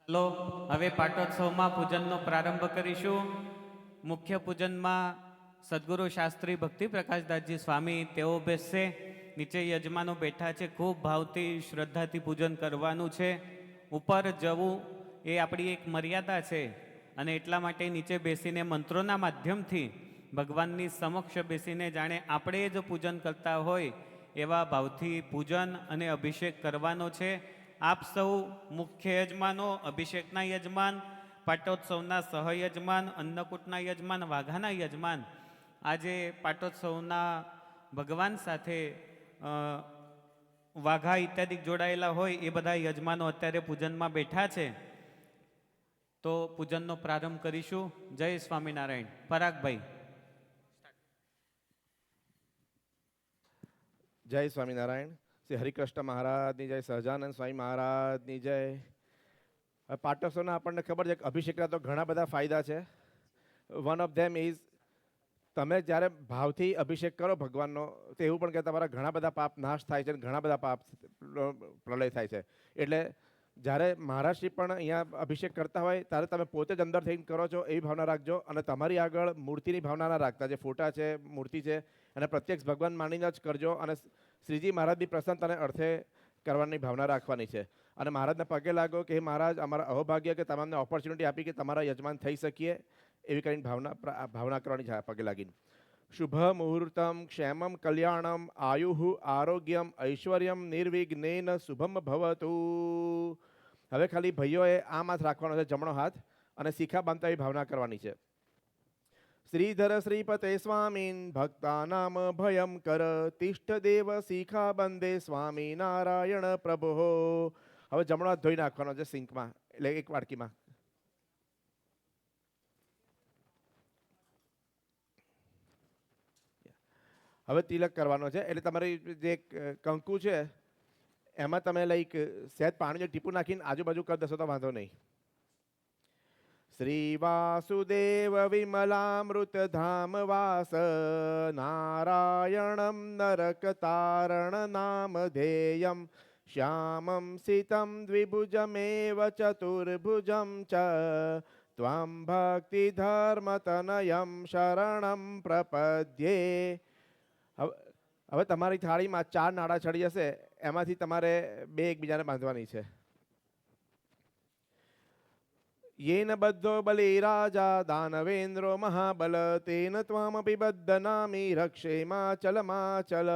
લો હવે પાટોત્સવમાં પૂજનનો પ્રારંભ કરીશું. મુખ્ય પૂજનમાં સદગુરુ શાસ્ત્રી ભક્તિ પ્રકાશદાસજી સ્વામી તેઓ બેસશે. નીચે યજમાનો બેઠા છે. ખૂબ ભાવથી શ્રદ્ધાથી પૂજન કરવાનું છે. ઉપર જવું એ આપણી એક મર્યાદા છે અને એટલા માટે નીચે બેસીને મંત્રોના માધ્યમથી ભગવાનની સમક્ષ બેસીને જાણે આપણે જ પૂજન કરતા હોય એવા ભાવથી પૂજન અને અભિષેક કરવાનો છે. આપ સૌ મુખ્ય યજમાનો, અભિષેકના યજમાન, પાટોત્સવના સહયજમાન, અન્નકૂટના યજમાન, વાઘાના યજમાન, આજે પાટોત્સવના ભગવાન સાથે વાઘા ઇત્યાદિ જોડાયેલા હોય એ બધા યજમાનો અત્યારે પૂજનમાં બેઠા છે. તો પૂજનનો પ્રારંભ કરીશું. જય સ્વામિનારાયણ. પરાગભાઈ. જય સ્વામિનારાયણ. શ્રી હરિકૃષ્ણ મહારાજની જય, સહજાનંદ સ્વામી મહારાજની જય. પાટોત્સવના આપણને ખબર છે કે અભિષેકના તો ઘણા બધા ફાયદા છે. વન ઓફ ધેમ ઇઝ તમે જ્યારે ભાવથી અભિષેક કરો ભગવાનનો તો એવું પણ કે તમારા ઘણા બધા પાપ નાશ થાય છે અને ઘણા બધા પાપ પ્રલય થાય છે. એટલે જ્યારે મહારાજશ્રી પણ અહીંયા અભિષેક કરતા હોય ત્યારે તમે પોતે જ અંદર થઈને કરો છો એવી ભાવના રાખજો અને તમારી આગળ મૂર્તિની ભાવના ના રાખતા. જે ફોટા છે, મૂર્તિ છે અને પ્રત્યક્ષ ભગવાન માનીને જ કરજો અને શ્રીજી મહારાજની પ્રસન્નતાને અર્થે કરવાની ભાવના રાખવાની છે. અને મહારાજને પગે લાગો કે હે મહારાજ, અમારા અહોભાગ્ય કે તમને ઓપોર્ચ્યુનિટી આપી કે તમારા યજમાન થઈ શકીએ એવી કરીને ભાવના કરવાની છે પગે લાગીને. શુભ મુહૂર્તમ ક્ષેમમ કલ્યાણમ આયુઃ આરોગ્યમ ઐશ્વર્યમ નિર્વિઘ્નેન શુભમ ભવતુ. હવે ખાલી ભાઈઓએ આમ હાથ રાખવાનો છે, જમણો હાથ, અને શિખા બાંધતા એવી ભાવના કરવાની છે. શ્રીધર શ્રીપતે સ્વામીન ભક્તાનામ ભયમ કર તિષ્ઠ દેવ શિખા બંદે સ્વામી નારાયણ પ્રભો. હવે જમણો હાથ ધોઈ નાખવાનો છે સિંકમાં, એટલે એક વાડકીમાં. હવે તિલક કરવાનો છે. એટલે તમારી જે કંકુ છે એમાં તમે લાઈક સહેજ પાણીનું ટીપું નાખીને આજુબાજુ કરી દેશો તો વાંધો નહીં. શ્રી વાસુદેવ વિમલામૃત ધામ વાસ નારાયણમ નરકતારણ નામ ધેયમ શ્યામમ સિતમ દ્વિભુજમેવ ચતુર્ભુજમ ચ ત્વામ ભક્તિ ધર્મ તનયમ શરણમ પ્રપદ્યે. હવે તમારી થાળીમાં 4 નાડા ચડી જશે, એમાંથી તમારે 2 એકબીજાને બાંધવાની છે. येन बद्धो बलि राजा दानवेन्द्रो महाबल तेन त्वामपि बद्धनामि रक्षेमाचलमाचल.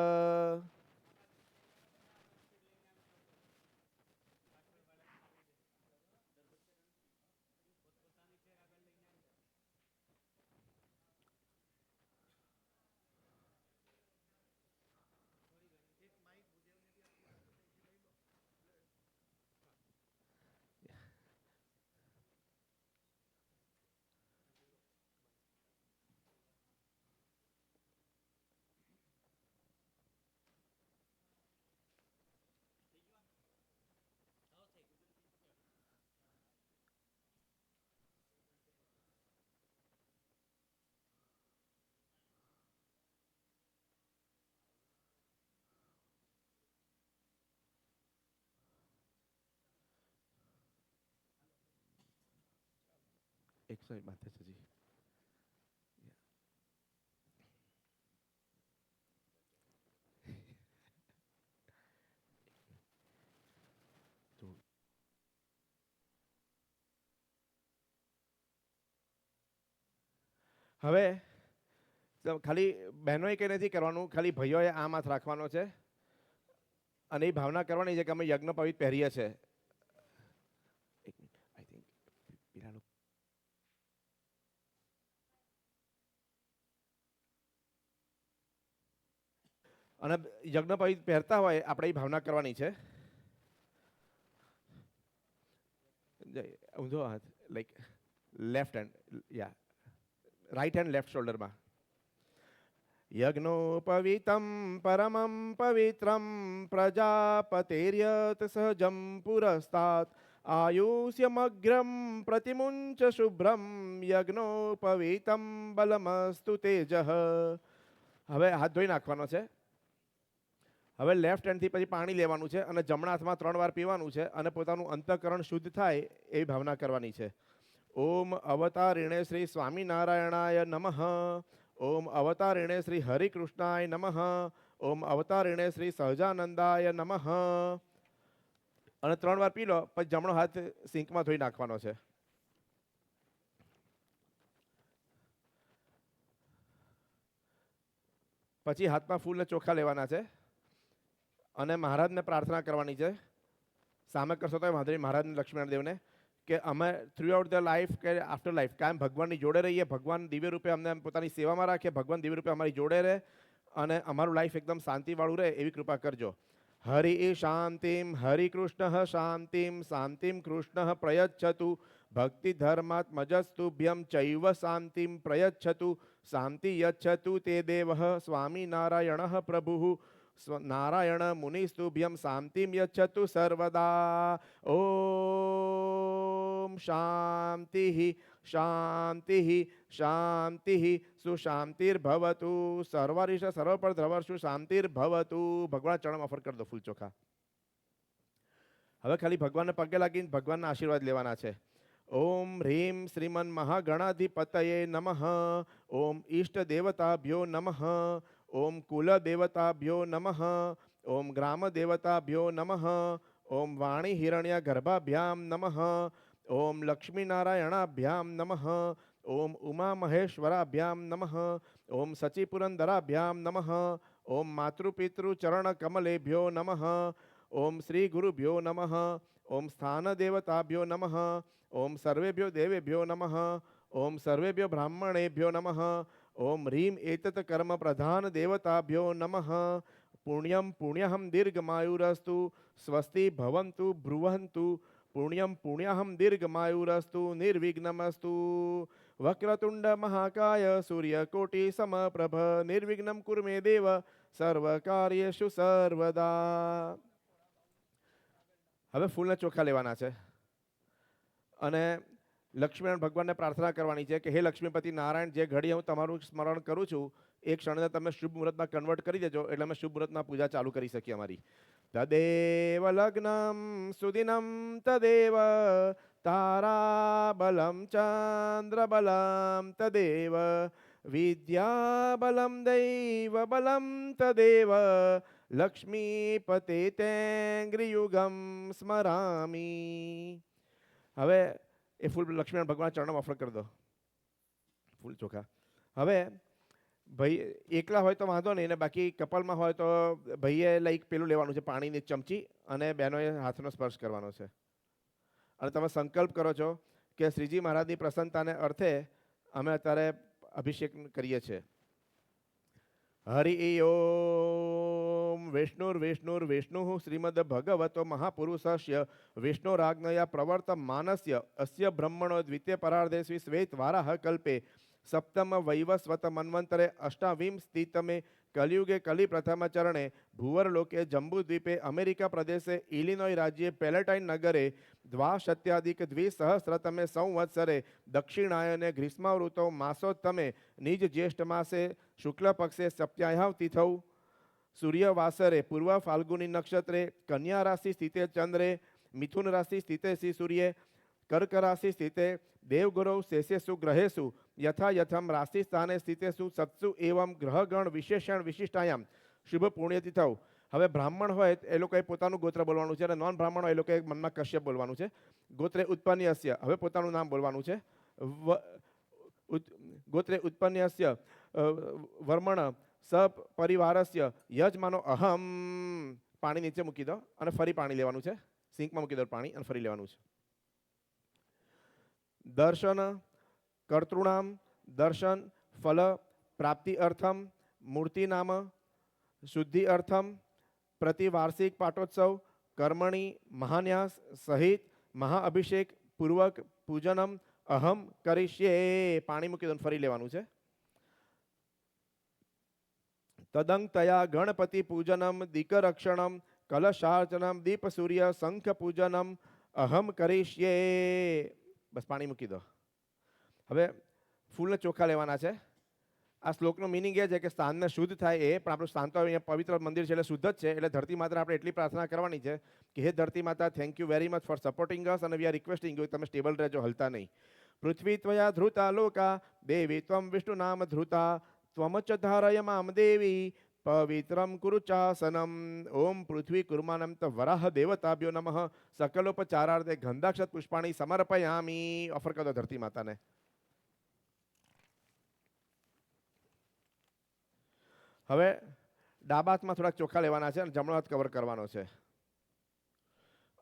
એક મિનિટ બાકી છે જી. હવે ખાલી બહેનોએ કંઈ નથી કરવાનું, ખાલી ભાઈઓએ આમ હાથ રાખવાનો છે અને એ ભાવના કરવાની છે કે અમે યજ્ઞ પવિત્ર પહેરીએ છીએ. એક મિનિટ, આઈ થિંક પીલાનું. અને યજ્ઞ પવિત્ર પહેરતા હોય આપણે એ ભાવના કરવાની છે. ઊંધો હાથ, લાઈક લેફ્ટ હેન્ડ, યા રાઈટ હેન્ડ લેફ્ટ શોલ્ડરમાં. યજ્ઞોપવિતમ પરમમ પવિત્રમ પ્રજાપતેર્યત સહજમ પુરસ્તાત આયુષ્યમગ્રમ પ્રતિમુંચ શુભ્રમ યજ્ઞોપવિતમ બલમસ્તુ તેજ. હવે હાથ ધોઈ નાખવાનો છે હવે લેફ્ટ હેન્ડથી પછી પાણી લેવાનું છે અને જમણા હાથમાં 3 વાર પીવાનું છે અને પોતાનું અંતઃકરણ શુદ્ધ થાય એવી ભાવના કરવાની છે. ઓમ અવતારિણે શ્રી સ્વામિનારાયણાય નમઃ. ઓમ અવતારિણે શ્રી હરિકૃષ્ણાય નમઃ. ઓમ અવતારિણે શ્રી સહજાનંદાય નમઃ. અને 3 વાર પી લો પછી જમણો હાથ સિંકમાં ધોઈ નાખવાનો છે. પછી હાથમાં ફૂલ ને ચોખા લેવાના છે અને મહારાજને પ્રાર્થના કરવાની છે. સામે કરશો તો વાંધો નહીં, મહારાજને લક્ષ્મીનારાયણ દેવને, કે અમે થ્રુ આઉટ ધ લાઈફ કે આફ્ટર લાઈફ કાયમ ભગવાનની જોડે રહીએ, ભગવાન દિવ્ય રૂપે અમને પોતાની સેવામાં રાખે, ભગવાન દિવ્ય રૂપે અમારી જોડે રહે અને અમારું લાઈફ એકદમ શાંતિવાળું રહે એવી કૃપા કરજો. હરિ શાંતિમ હરિકૃષ્ણ શાંતિમ શાંતિમ કૃષ્ણ પ્રયચ્છતુ ભક્તિ ધર્માત્મજસ્તુભ્યમ ચૈવ શાંતિમ પ્રયચ્છતુ શાંતિ યચ્છતુ તે દેવ સ્વામિનારાયણ પ્રભુ નારાયણ મુનિસ્તુભ્યમ શાંતિમ યચ્છતુ સર્વદા. ઓમ શાંતિ શાંતિ શાંતિ સુશાંતિર્ભવતુ સર્વરિષ સર્વપર ધ્રવર્ષુ શાંતિર્ભવતુ. ભગવાન ચરણમાં ઓફર કરી દો ફૂલ ચોખા. હવે ખાલી ભગવાનને પગે લાગીને ભગવાનના આશીર્વાદ લેવાના છે. ઓમ હ્રીમ શ્રીમન મહાગણાધિપતયે નમઃ. ઓમ ઈષ્ટ દેવતાભ્યો નમઃ. ઓમ કુલ દેવતાભ્યો નમઃ. ઓમ ગ્રામ દેવતાભ્યો નમઃ. ઓમ વાણી હિરણ્ય ગર્ભાભ્યામ નમઃ. ઓમ લક્ષ્મીનારાયણાભ્યામ નમઃ. ઓમ ઉમા મહેશ્વરાભ્યામ નમઃ. ઓમ સચિપુરંદરાભ્યામ નમઃ. ઓમ માતૃપિતૃ ચરણ કમલેભ્યો નમઃ. ઓમ શ્રી ગુરુભ્યો નમઃ. ઓમ સ્થાન દેવતાભ્યો નમઃ. ઓમ સર્વેભ્યો દેવેભ્યો નમઃ. ઓમ સર્વેભ્યો બ્રાહ્મણેભ્યો નમઃ. ઓમ હ્રીમ એતત કર્મ પ્રધાન દેવતાભ્યો નમઃ. પુણ્યમ પુણ્યહમ દીર્ઘમાયુરસ્તુ સ્વસ્તિ ભવન્તુ બ્રુવંતુ. પુણ્યમ પુણ્યહમ દીર્ઘમાયુરસ્તુ નિર્વિઘ્નમસ્તુ. વક્રતુંડ મહાકાય સૂર્યકોટિ સમપ્રભ નિર્વિઘ્નમ કુરુ મે દેવ સર્વકાર્યેષુ સર્વદા. હવે ફૂલના ચોખા લેવાના છે અને લક્ષ્મીનારાયણ ભગવાનને પ્રાર્થના કરવાની છે કે હે લક્ષ્મીપતિ નારાયણ, જે ઘડી હું તમારું સ્મરણ કરું છું એ ક્ષણને તમે શુભ મુહૂર્તમાં કન્વર્ટ કરી દેજો એટલે અમે શુભ મુહૂર્તમાં પૂજા ચાલુ કરી શકીએ અમારી. તદેવ લગ્નમ સુદિનમ તદેવ તારાબલમ ચંદ્રબલમ તદેવ વિદ્યાબલમ દૈવબલમ તદેવ લક્ષ્મીપતે તેંગ્રિયુગમ સ્મરામી. હવે એ ફૂલ લક્ષ્મીનારાયણ ભગવાન ચરણમાં ઓફર કરી દો ફૂલ ચોખા. હવે ભાઈ એકલા હોય તો વાંધો નહીં, ને બાકી કપલમાં હોય તો ભાઈએ લાઈક પેલું લેવાનું છે પાણીની ચમચી અને બહેનોએ હાથનો સ્પર્શ કરવાનો છે. અને તમે સંકલ્પ કરો છો કે શ્રીજી મહારાજની પ્રસન્નતાને અર્થે અમે અત્યારે અભિષેક કરીએ છીએ. હરિ ઓમ વિષ્ણુર્વિષ્ણુર્વિષ્ણુ શ્રીમદ ભગવતો મહાપુરુષસ્ય વિષ્ણુરાજ્ઞયા પ્રવર્તમાનસ્ય અસ્ય બ્રહ્મણો દ્વિતીય પરાર્ધે શ્રી શ્વેત વારાહ કલ્પે સપ્તમ વૈવસ્વત મન્વંતરે અષ્ટાવિંશતિતમે કલિયુગે કલિ પ્રથમ ચરણે ભુવરલોકે જંબુદ્વીપે અમેરિકા પ્રદેશે ઇલિનોય રાજ્યે પેલેટાઇન નગરે દ્વાશત્યાધિક દ્વિસહસ્રતમે સંવત્સરે દક્ષિણાયને ગ્રીષ્મઋતૌ માસોત્તમે નિજ જ્યેષ્ઠ માસે શુક્લ પક્ષે સપ્તાહ્યામ તિથૌ સૂર્યવાસરે પૂર્વ ફાલ્ગુની નક્ષત્રે કન્યા રાશિ સ્થિતે ચંદ્રે મિથુન રાશિ સ્થિતે શ્રી સૂર્ય કર્ક રાશિ સ્થિતે દેવગુરૌ શેષેષુ ગ્રહેશુ યથા યથમ રાશિ સ્થાને સ્થિતેષુ સત્સુ એવમ ગ્રહગણ વિશેષણ વિશિષ્ટાયામ શુભ પુણ્યતિથૌ. હવે બ્રાહ્મણ હોય એ લોકોએ પોતાનું ગોત્ર બોલવાનું છે અને નોન બ્રાહ્મણ હોય એ લોકોએ મનમાં કશ્યપ બોલવાનું છે. ગોત્રે ઉત્પન્નસ્ય હવે પોતાનું નામ બોલવાનું છે. ગોત્રે ઉત્પન્નસ્ય વર્મણ સપરિવારસ્ય યજમાનો અહમ. પાણી નીચે મૂકી દો અને ફરી પાણી લેવાનું છે. સિંકમાં મૂકી દો પાણી અને ફરી લેવાનું છે. દર્શન કર્તૃણામ દર્શન ફલ પ્રાપ્તિ અર્થમ મૂર્તિ નામ શુદ્ધિ અર્થમ પ્રતિવાર્ષિક પાટોત્સવ કર્મણી મહાન્યાસ સહિત મહાઅભિષેક પૂર્વક પૂજનમ અહમ કરીશ્યે. પાણી મૂકી દો ફરી લેવાનું છે. તદંગ તયા ગણપતિ પૂજનમ દીકરક્ષણમ કલશાર્ચનમ દીપ સૂર્ય શંખ પૂજનમ અહમ કરીશ્યે. બસ પાણી મૂકી દો. હવે ફૂલના ચોખા લેવાના છે આ શ્લોકનો મિનિંગ એ છે કે સ્થાનને શુદ્ધ થાય એ, પણ આપણું સ્થાન તો અહીંયા પવિત્ર મંદિર છે એટલે શુદ્ધ જ છે. એટલે ધરતી માતા આપણે એટલી પ્રાર્થના કરવાની છે કે હે ધરતી માતા, thank you very much for supporting us, અને વી આર રિક્વેસ્ટિંગ યુ તમે સ્ટેબલ રહેજો, હલતા નહીં. પૃથ્વી ત્વયા ધૃતા લોકા દેવી ત્વમ વિષ્ણુ નામ ધૃતા ત્વમ ચ ધારય મામ દેવી પવિત્રમ કુરુ ચાસનમ. ઓમ પૃથ્વી કુર્માનમ ત વરાહ દેવતાભ્યો નમઃ સકલોપચારાર્થે ગંધાક્ષત પુષ્પાણી સમર્પયામી. ઓફર કરો ધરતી માતાને. હવે ડાબા હાથમાં થોડાક ચોખા લેવાના છે અને જમણો હાથ કવર કરવાનો છે.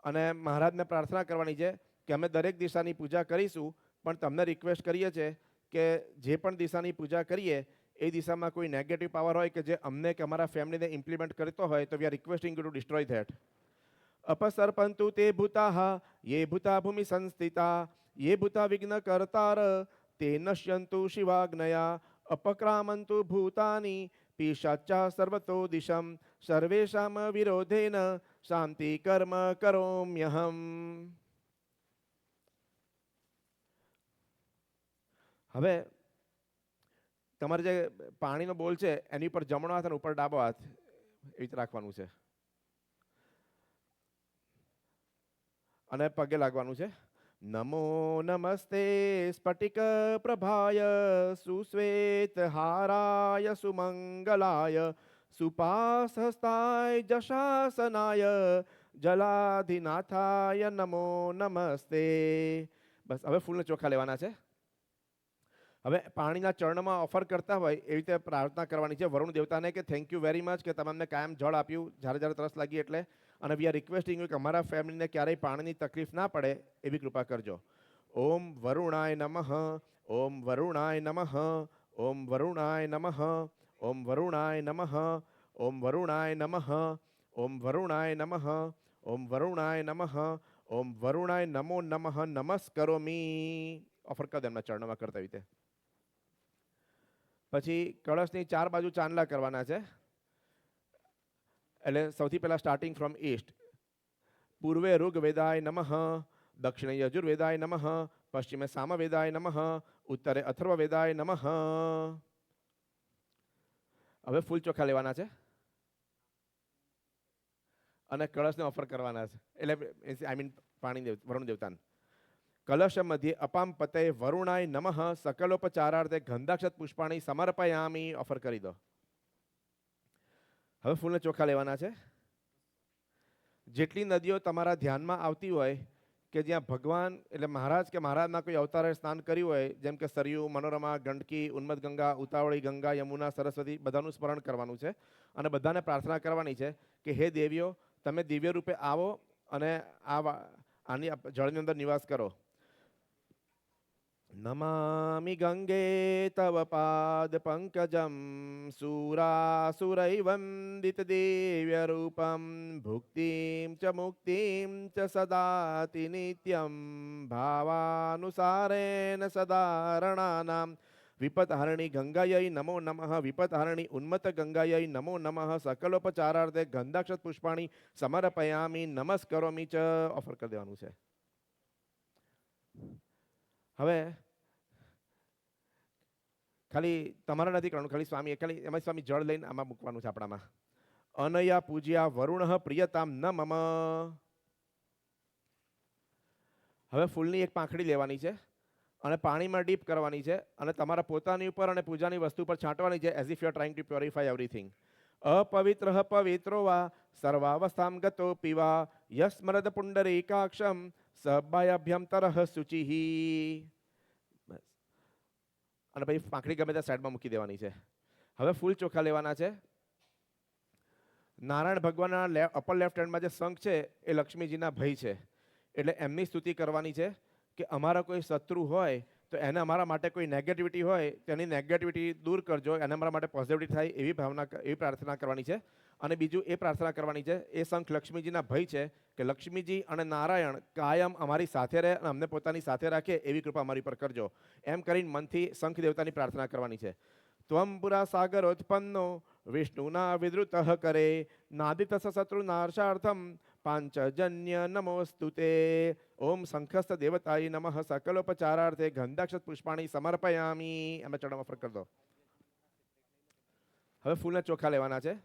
અને મહારાજને પ્રાર્થના કરવાની છે કે અમે દરેક દિશાની પૂજા કરીશું, પણ તમને રિક્વેસ્ટ કરીએ છીએ કે જે પણ દિશાની પૂજા કરીએ એ દિશામાં કોઈ નેગેટિવ પાવર હોય કે જે અમને કે અમારા ફેમિલીને ઇમ્પ્લિમેન્ટ કરતો હોય તો we are requesting you to destroy that. અપસર્પંતુ તે ભૂતાઃ યે ભૂતા ભૂમિ સંસ્થિતા યે ભૂતા વિઘ્ન કર્તાર તે નશ્યંતુ શિવાગ્નયા અપક્રામંતુ ભૂતાની પિશાચા સર્વતો દિશમ સર્વેષામ વિરોધેન શાંતિ કર્મ કરોમ્યહમ. હવે તમારે જે પાણીનો બોલ છે એની ઉપર જમણો હાથ અને ઉપર ડાબો હાથ એવી રીતે રાખવાનું છે અને પગે લાગવાનું છે. નમો નમસ્તે સ્ફટિક પ્રભાય સુશ્વેત હારાય સુમંગલાય સુપાસહસ્તાય જશાસનાય જલાધિનાથાય નમો નમસ્તે. બસ હવે ફૂલને ચોખા લેવાના છે. હવે પાણીના ચરણમાં ઓફર કરતા હોય એવી રીતે પ્રાર્થના કરવાની છે વરુણ દેવતાને કે થેન્ક યુ વેરી મચ કે તમે અમને કાયમ જળ આપ્યું જ્યારે જ્યારે તરસ લાગી એટલે, અને વી આર રિક્વેસ્ટિંગ યુ કે અમારા ફેમિલીને ક્યારેય પાણીની તકલીફ ના પડે એવી કૃપા કરજો. ઓમ વરુણાય નમઃ ઓમ વરુણાય નમઃ ઓમ વરુણાય નમઃ ઓમ વરુણાય નમઃ ઓમ વરુણાય નમઃ ઓમ વરુણાય નમઃ ઓમ વરુણાય નમઃ ઓમ વરુણાય નમો નમઃ નમસ્કરોમી. ઓફર કરી દે એમના ચરણોમાં કરતા રીતે. પછી કળશની ચાર બાજુ ચાંદલા કરવાના છે. એટલે સૌથી પહેલા સ્ટાર્ટિંગ ફ્રોમ ઈસ્ટ. પૂર્વે ઋગ્વેદાય નમઃ, દક્ષિણે યજુર્વેદાય નમઃ, પશ્ચિમે સામવેદાય નમઃ, ઉત્તરે અથર્વવેદાય નમઃ. હવે ફૂલ ચોખા લેવાના છે અને કળશને ઓફર કરવાના છે. એટલે આઈ મીન પાણી વરુણ દેવતાને. કલશ મધ્યે અપામ પતે વરુણાય નમઃ સકલોપચારાર્થે ગંધાક્ષત પુષ્પાણી સમર્પયામી. ઓફર કરી દો. હવે ફૂલને ચોખા લેવાના છે. જેટલી નદીઓ તમારા ધ્યાનમાં આવતી હોય કે જ્યાં ભગવાન એટલે મહારાજ કે મહારાજના કોઈ અવતારે સ્નાન કર્યું હોય, જેમ કે સરયુ, મનોરમા, ગંડકી, ઉન્મદ ગંગા, ઉતાવળી ગંગા, યમુના, સરસ્વતી, બધાનું સ્મરણ કરવાનું છે. અને બધાને પ્રાર્થના કરવાની છે કે હે દેવીઓ, તમે દિવ્ય રૂપે આવો અને આની જળની અંદર નિવાસ કરો. નમામિ ગંગે તવ પાદ પંકજમ સુરાસુરૈવંદિત દિવ્ય રૂપમ ભુક્તિમ ચ મુક્તિમ ચ સદાતિ નિત્યમ ભાવાનુસારેણ સદારણાનામ વિપતહરણી ગંગાयै નમો નમઃ વિપતહરણી ઉન્મત ગંગાयै નમો નમઃ સકલોપચારાર્થે ગંધાક્ષત પુષ્પાણી સમર્પયામી નમસ્કરોમી ચ. ઓફર કરી દેવાનું છે. હવે ખાલી તમારે નથી કરવાનું, ખાલી સ્વામી ખાલી એમાં સ્વામી જળ લઈને આમાં મૂકવાનું છે આપણામાં. અનયા પૂજ્યા વરુણ પ્રિયતામ ન મમ. હવે ફૂલની એક પાંખડી લેવાની છે અને પાણીમાં ડીપ કરવાની છે અને તમારા પોતાની ઉપર અને પૂજાની વસ્તુ પર છાંટવાની છે as if you are trying to purify everything. અપવિત્ર પવિત્રો વા સર્વાવસ્થામ ગતો પીવા યસ્મરદ પુંડરીકાક્ષમ સબાયાભ્યંતર શુચિ. અને પછી પાંખડી ગમે ત્યાં સાઈડમાં મૂકી દેવાની છે. હવે ફૂલ ચોખા લેવાના છે. નારાયણ ભગવાનના અપર લેફ્ટ હેન્ડમાં જે શંખ છે એ લક્ષ્મીજીના ભય છે. એટલે એમની સ્તુતિ કરવાની છે કે અમારા કોઈ શત્રુ હોય તો એને અમારા માટે કોઈ નેગેટિવિટી હોય તેની નેગેટિવિટી દૂર કરજો, એને અમારા માટે પોઝિટિવિટી થાય એવી ભાવના એવી પ્રાર્થના કરવાની છે. અને બીજું એ પ્રાર્થના કરવાની છે, એ શંખ લક્ષ્મીજીના ભય છે કે લક્ષ્મીજી અને નારાયણ કાયમ અમારી સાથે રહે અને અમને પોતાની સાથે રાખે એવી કૃપા અમારી પર કરજો. એમ કરીને મનથી શંખ દેવતાની પ્રાર્થના કરવાની છે. ત્વમ પુરા સાગરોત્પન્નો વિષ્ણુના વિદ્રુત કરે નાદિત શત્રુ નાર્ષાર્થમ પાંચજન્ય નમોસ્તુતે. ઓમ શંખસ્થ દેવતાય નમઃ સકલોપચારાર્થે ગંધાક્ષત પુષ્પાણી સમર્પયામી. એમાં ચરણમાં ફરક કરી દો. હવે ફૂલને ચોખ્ખા લેવાના છે.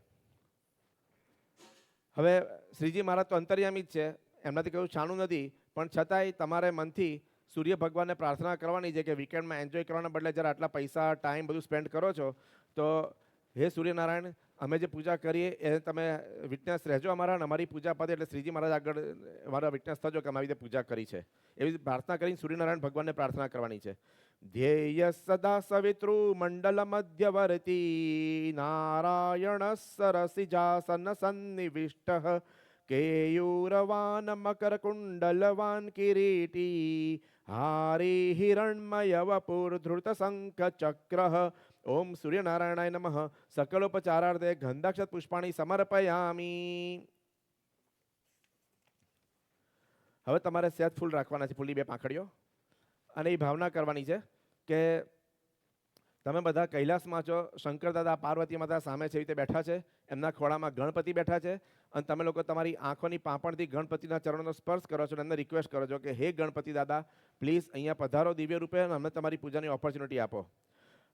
હવે શ્રીજી મહારાજ તો અંતર્યામી જ છે, એમનાથી કયું છાણું નથી, પણ છતાંય તમારે મનથી સૂર્ય ભગવાનને પ્રાર્થના કરવાની છે કે વીકેન્ડમાં એન્જોય કરવાના બદલે જરા આટલા પૈસા ટાઈમ બધું સ્પેન્ડ કરો છો તો હે સૂર્યનારાયણ, અમે જે પૂજા કરીએ એ તમે વિટનેસ રહેજો અમારા, અને અમારી પૂજા પતે એટલે શ્રીજી મહારાજ આગળ અમારા વિટનેસ થજો કે અમે આવી રીતે પૂજા કરી છે. એવી પ્રાર્થના કરીને સૂર્યનારાયણ ભગવાનને પ્રાર્થના કરવાની છે. ધ્યેય સદા સવિતૃ મંડલ મધ્યવર્તી નારાયણ સરસિજાસન સન્નિવિષ્ટ કેયુરવાન મકર કુંડલવાન કિરીટી હારી હિરણ્મય વપુર ધૃત શંખ ચક્ર. ઓમ સૂર્યનારાયણાય નમઃ. સકલોપચારાર્થે ગંધાક્ષત પુષ્પાણી સમર્પયામી. હવે તમારે સહેજ ફૂલ રાખવાના છે, ફૂલની 2 પાંખડીઓ, અને એ ભાવના કરવાની છે કે તમે બધા કૈલાસમાં છો, શંકર દાદા પાર્વતી માતા સામે છે રીતે બેઠા છે, એમના ખોળામાં ગણપતિ બેઠા છે, અને તમે લોકો તમારી આંખોની પાંપણથી ગણપતિના ચરણોનો સ્પર્શ કરો છો અને એમને રિક્વેસ્ટ કરો છો કે હે ગણપતિ દાદા, પ્લીઝ અહીંયા પધારો દિવ્ય રૂપે અને અમને તમારી પૂજાની ઓપોર્ચ્યુનિટી આપો.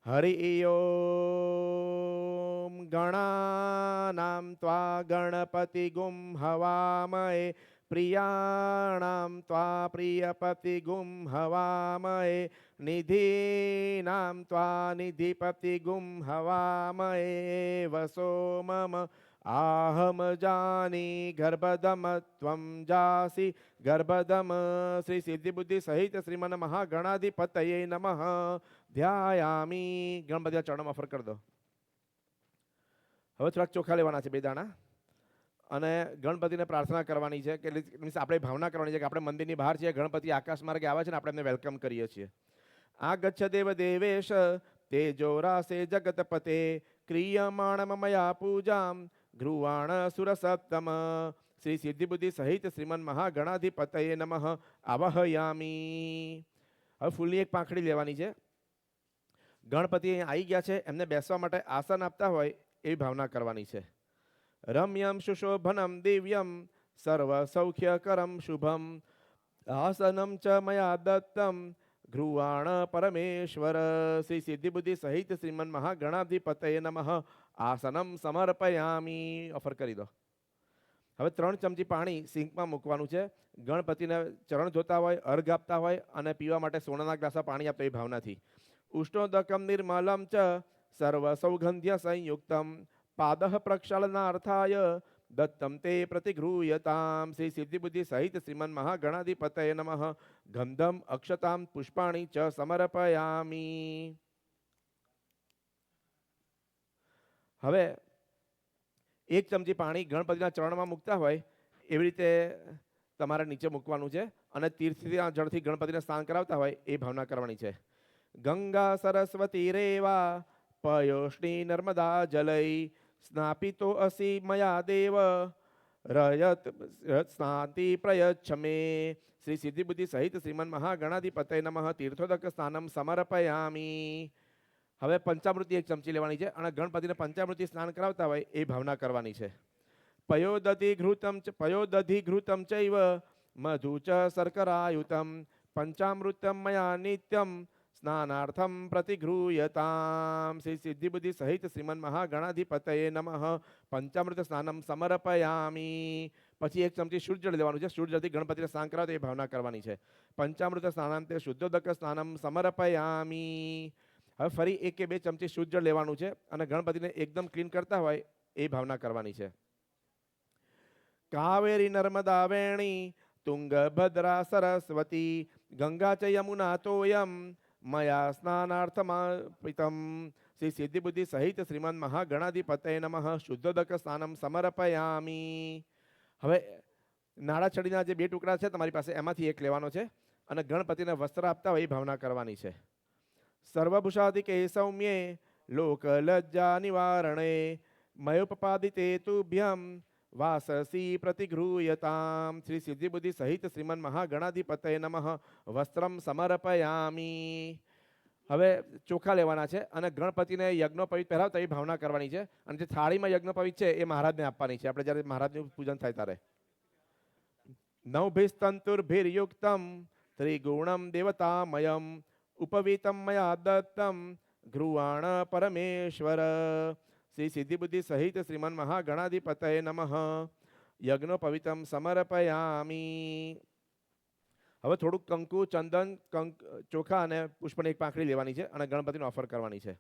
હરિ ઓમ ગણાનામ ત્વા ગણપતિ ગુમ હવામય પ્રિયાણામ ત્વા પ્રિયપતિ ગુમ હવામય નિધિનામ ત્વા નિધિપતિ ગુમ હવામય વસો મમ आहम जानी गर्भदम त्वं जासि गर्भदम. श्री सिद्धि बुद्धि सहित श्रीमन महागणाधिपतये नमः. ध्यायामी. गणपति चरणों ऑफर कर दो. હવે થોડાક ચોખા લેવાના છે 2 દાણા, અને ગણપતિને પ્રાર્થના કરવાની છે કે મીન્સ આપણે ભાવના કરવાની છે કે આપણે મંદિરની બહાર છીએ, ગણપતિ આકાશ માર્ગે આવે છે ને આપણે એમને વેલકમ કરીએ છીએ. આગચ્છ દેવ દેવેશ તેજો રાસે જગતપતે ક્રિયમાણ મયા પૂજામ ધ્રુવાણ સુર સપ્તમ. શ્રી સિદ્ધિ બુદ્ધિ સહિત શ્રીમન મહાગણાધિપતયે નમઃ આવાહયામી. હવે ફૂલની 1 પાંખડી લેવાની છે. ગણપતિ આવી ગયા છે, એમને બેસવા માટે આસન આપતા હોય એવી ભાવના કરવાની છે. રમ્યમ સુશોભનમ દિવ્યમ સર્વ સૌખ્યકરમ શુભમ આસનમ ચ મયા દત્તમ ધ્રુવાણ પરમેશ્વર. શ્રી સિદ્ધિ બુદ્ધિ સહિત શ્રીમન મહાગણાધિપતયે નમઃ આસનમ સમર્પયામી. ઓફર કરી દો. હવે 3 ચમચી પાણી સિંકમાં મૂકવાનું છે. ગણપતિને ચરણ ધોતા હોય, અર્ઘ આપતા હોય અને પીવા માટે સોનાના ગ્લાસમાં પાણી આપતા એ ભાવનાથી. ઉષ્ણોદકમ નિર્મલમ ચ સર્વ સૌગંધ્ય સંયુક્તમ પાદઃ પ્રક્ષાલનાર્થાય દત્તમ તે પ્રતિગૃહ્યતામ. શ્રી સિદ્ધિ બુદ્ધિ સહિત શ્રીમન મહાગણાધિપતયે નમઃ ગંધમ અક્ષતામ પુષ્પાણી ચ સમર્પયામી. હવે 1 ચમચી પાણી ગણપતિના ચરણમાં મૂકતા હોય એવી રીતે તમારે નીચે મૂકવાનું છે, અને તીર્થના જળથી ગણપતિને સ્નાન કરાવતા હોય એ ભાવના કરવાની છે. ગંગા સરસ્વતી રેવા પયોષ્ણી નર્મદા જલય સ્નાપિતો અસી મયા દેવ રયત સ્નાતિ પ્રયચ્છ મે. શ્રી સિદ્ધિ બુદ્ધિ સહિત શ્રીમન મહાગણાધિપતયે નમઃ તીર્થોદક સ્નાનમ સમર્પયામી. હવે પંચામૃતિ 1 ચમચી લેવાની છે, અને ગણપતિને પંચામૃતિ સ્નાન કરાવતા હોય એ ભાવના કરવાની છે. પયોદધિ ઘૃતમ ચૈવ મધુ ચ શર્કરાયુતમ પંચામૃતમ મયા નિત્યમ સ્નાનાર્થમ પ્રતિગૃહ્યતામ. શ્રી સિદ્ધિ બુદ્ધિ સહિત શ્રીમન મહાગણાધિપતયે નમઃ પંચામૃત સ્નાનમ સમર્પયામી. પછી 1 ચમચી શુદ્ધ જળ લેવાનું છે. શુદ્ધ જળથી ગણપતિને સ્નાન કરાવતા એ ભાવના કરવાની છે. પંચામૃત સ્નાનાંતે શુદ્ધોદક સ્નાનમ સમર્પયામી. હવે ફરી 1 કે 2 ચમચી શુદ્ધ જળ લેવાનું છે, અને ગણપતિને એકદમ ક્લીન કરતા હોય એ ભાવના કરવાની છે. કાવેરી નર્મદા વેણી તુંગભદ્રા સરસ્વતી ગંગા ચ યમુના તોયમ મયા સ્નાનાર્થમાપિતમ. શ્રી સિદ્ધિ બુદ્ધિ સહિત શ્રીમન મહાગણાધિપતયે નમઃ શુદ્ધોદક સ્નાનમ સમર્પયામી. હવે નાળા છડીના જે 2 ટુકડા છે તમારી પાસે, એમાંથી 1 લેવાનો છે, અને ગણપતિને વસ્ત્ર આપતા હોય એ ભાવના કરવાની છે. સર્વભૂષાધિકે સૌમ્યે લોકલજ્જા નિવારણે મયોપપાદિતે તુભ્યમ વાસસી પ્રતિગૃહ્યતામ. શ્રી સિદ્ધિ બુદ્ધિ સહિત શ્રીમન મહાગણાધિપતયે નમઃ વસ્ત્રમ સમર્પયામી. હવે ચોખા લેવાના છે, અને ગણપતિને યજ્ઞોપવિત પહેરાવતા એ ભાવના કરવાની છે, અને જે થાળીમાં યજ્ઞોપવિત છે એ મહારાજને આપવાની છે આપણે જ્યારે મહારાજનું પૂજન થાય ત્યારે. નવભિસ્તંતુર્ભિર્યુક્તમ ત્રિગુણમ દેવતામયમ ઉપવીતમ મયા દત્તમ ધ્રુવાણ પરમેશ્વર. શ્રી સિદ્ધિબુદ્ધિ સહિત શ્રીમન મહાગણાધિપતયે નમઃ. યજ્ઞોપવિતમ સમર્પયામી. હવે થોડુંક કંકુ, ચંદન, ચોખા અને પુષ્પની એક પાંખડી લેવાની છે અને ગણપતિને ઓફર કરવાની છે.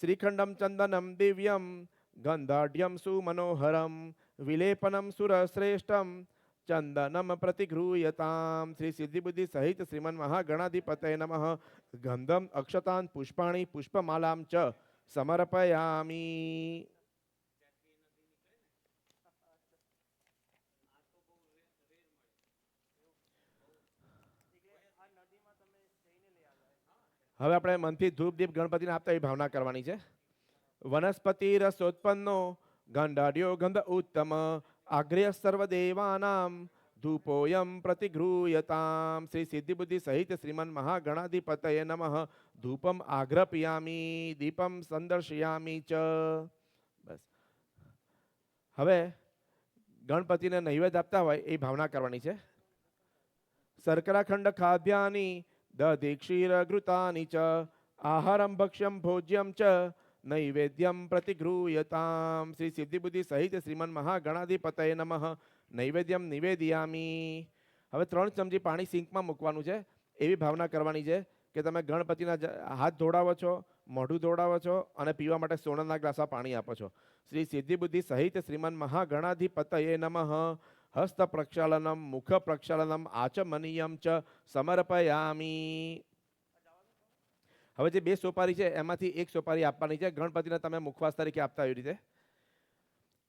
શ્રીખંડમ ચંદનમ દિવ્યમ ગંધાઢ્યમ સુમનોહરમ વિલેપનમ સુરશ્રેષ્ઠમ ચંદનમ પ્રતિગૃહ્યતામ. શ્રી સિદ્ધિબુદ્ધિ સહિત શ્રીમન મહાગણાધિપતય નમઃ. ગંધમ અક્ષતાન પુષ્પાણી પુષ્પમાલામ ચ સમર્પયામી. હવે આપણે મનથી ધૂપ દીપ ગણપતિને આપતા એવી ભાવના કરવાની છે. વનસ્પતિ રસોત્પન્નો ગંધાઢ્યો ગંધ ઉત્તમ આગ્રહ સર્વદેવાનામ ધૂપોયમ પ્રતિગૃહ્યતામ. શ્રી સિદ્ધિબુદ્ધિ સહિત શ્રીમન મહાગણાધિપતયે નમઃ. ધૂપમ આગ્રપયામી દીપમ સંદર્શયામી ચ. બસ. હવે ગણપતિને નૈવેદ્ય આપતા હોય એ ભાવના કરવાની છે. શર્કરાખંડ ખાદ્યાની દધી ક્ષીર ઘૃતાની ચ આહારમ ભક્ષ્યમ ભોજ્યમ ચ નૈવેદ્યમ પ્રતિગૃહ્યતામ. શ્રી સિદ્ધિબુદ્ધિ સહિત શ્રીમન મહાગણાધિપતયે નમઃ. નૈવેદ્યમ નિવેદયામી. હવે 3 ચમચી પાણી સિંકમાં મૂકવાનું છે. એવી ભાવના કરવાની છે કે તમે ગણપતિના હાથ ધોડાવો છો, મોઢું ધોડાવો છો અને પીવા માટે સોનાના ગ્લાસમાં પાણી આપો છો. શ્રી સિદ્ધિબુદ્ધિ સહિત શ્રીમન મહાગણાધિપતયે નમઃ. હસ્ત પ્રક્ષાલનમ મુખ પ્રક્ષાલનમ આચમનીયમ ચ સમર્પયામી. હવે જે 2 સોપારી છે એમાંથી 1 સોપારી આપવાની છે. ગણપતિને તમે મુખવાસ તરીકે આપતા એવી રીતે.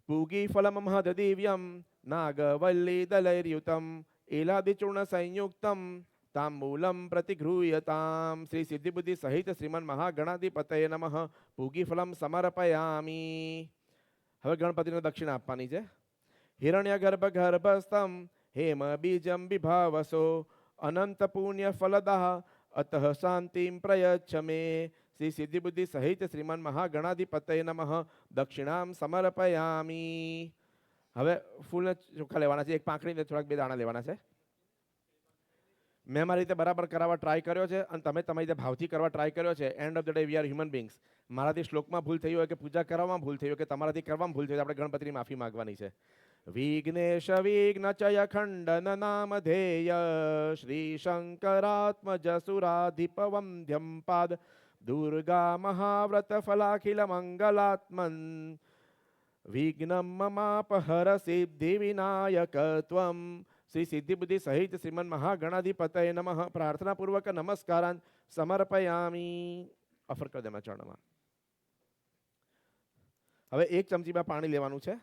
પૂગી ફલમ મહદદિવ્યમ નાગવલ્લી દલૈર્યુતમ એલાદિચૂર્ણ સંયુક્તમ તાંબૂલમ પ્રતિગૃહ્યતામ. શ્રી સિદ્ધિબુદ્ધિ સહિત શ્રીમન મહાગણાધિપતયે નમઃ. પૂગી ફલમ સમર્પયામી. હવે ગણપતિને દક્ષિણા આપવાની છે. હિરણ્ય ગર્ભ ગર્ભસ્થમ હેમ બીજમ વિભાવસો અનંત પુણ્ય ફલદઃ અતઃ શાંતિમ પ્રયચ્છ મે. શ્રી સિદ્ધિબુદ્ધિ સહિત શ્રીમન મહાગણાધિપતયે નમઃ. દક્ષિણામ સમર્પયામી. હવે ફૂલને ચોખ્ખા લેવાના છે. એક પાંખડીને થોડાક 2 દાણા લેવાના છે. મેં મારી રીતે બરાબર કરાવવા ટ્રાય કર્યો છે અને તમે તમારી રીતે ભાવથી કરવા ટ્રાય કર્યો છે. End of the day we are human beings. મારાથી શ્લોકમાં ભૂલ થઈ હોય કે પૂજા કરવામાં ભૂલ થઈ હોય કે તમારાથી કરવામાં ભૂલ થઈ હોય, આપણે ગણપતિની માફી માંગવાની છે. વિઘ્નેશ વિઘ્નચય ખંડન નામધેય શ્રી શંકરાત્મજ સુરાધિપવંદ્યમ પાદ દુર્ગા મહાવ્રત ફલાખિલ મંગલાત્મન વિઘ્નમ મમાપહર સિદ્ધિ વિનાયક ત્વમ. શ્રી સિદ્ધિબુદ્ધિ સહિત શ્રીમન મહાગણાધિપતયે નમઃ. પ્રાર્થનાપૂર્વક નમસ્કારાન સમર્પયામી. ઓફર કરી દેમાં ચરણમાં. હવે 1 ચમચીમાં પાણી લેવાનું છે.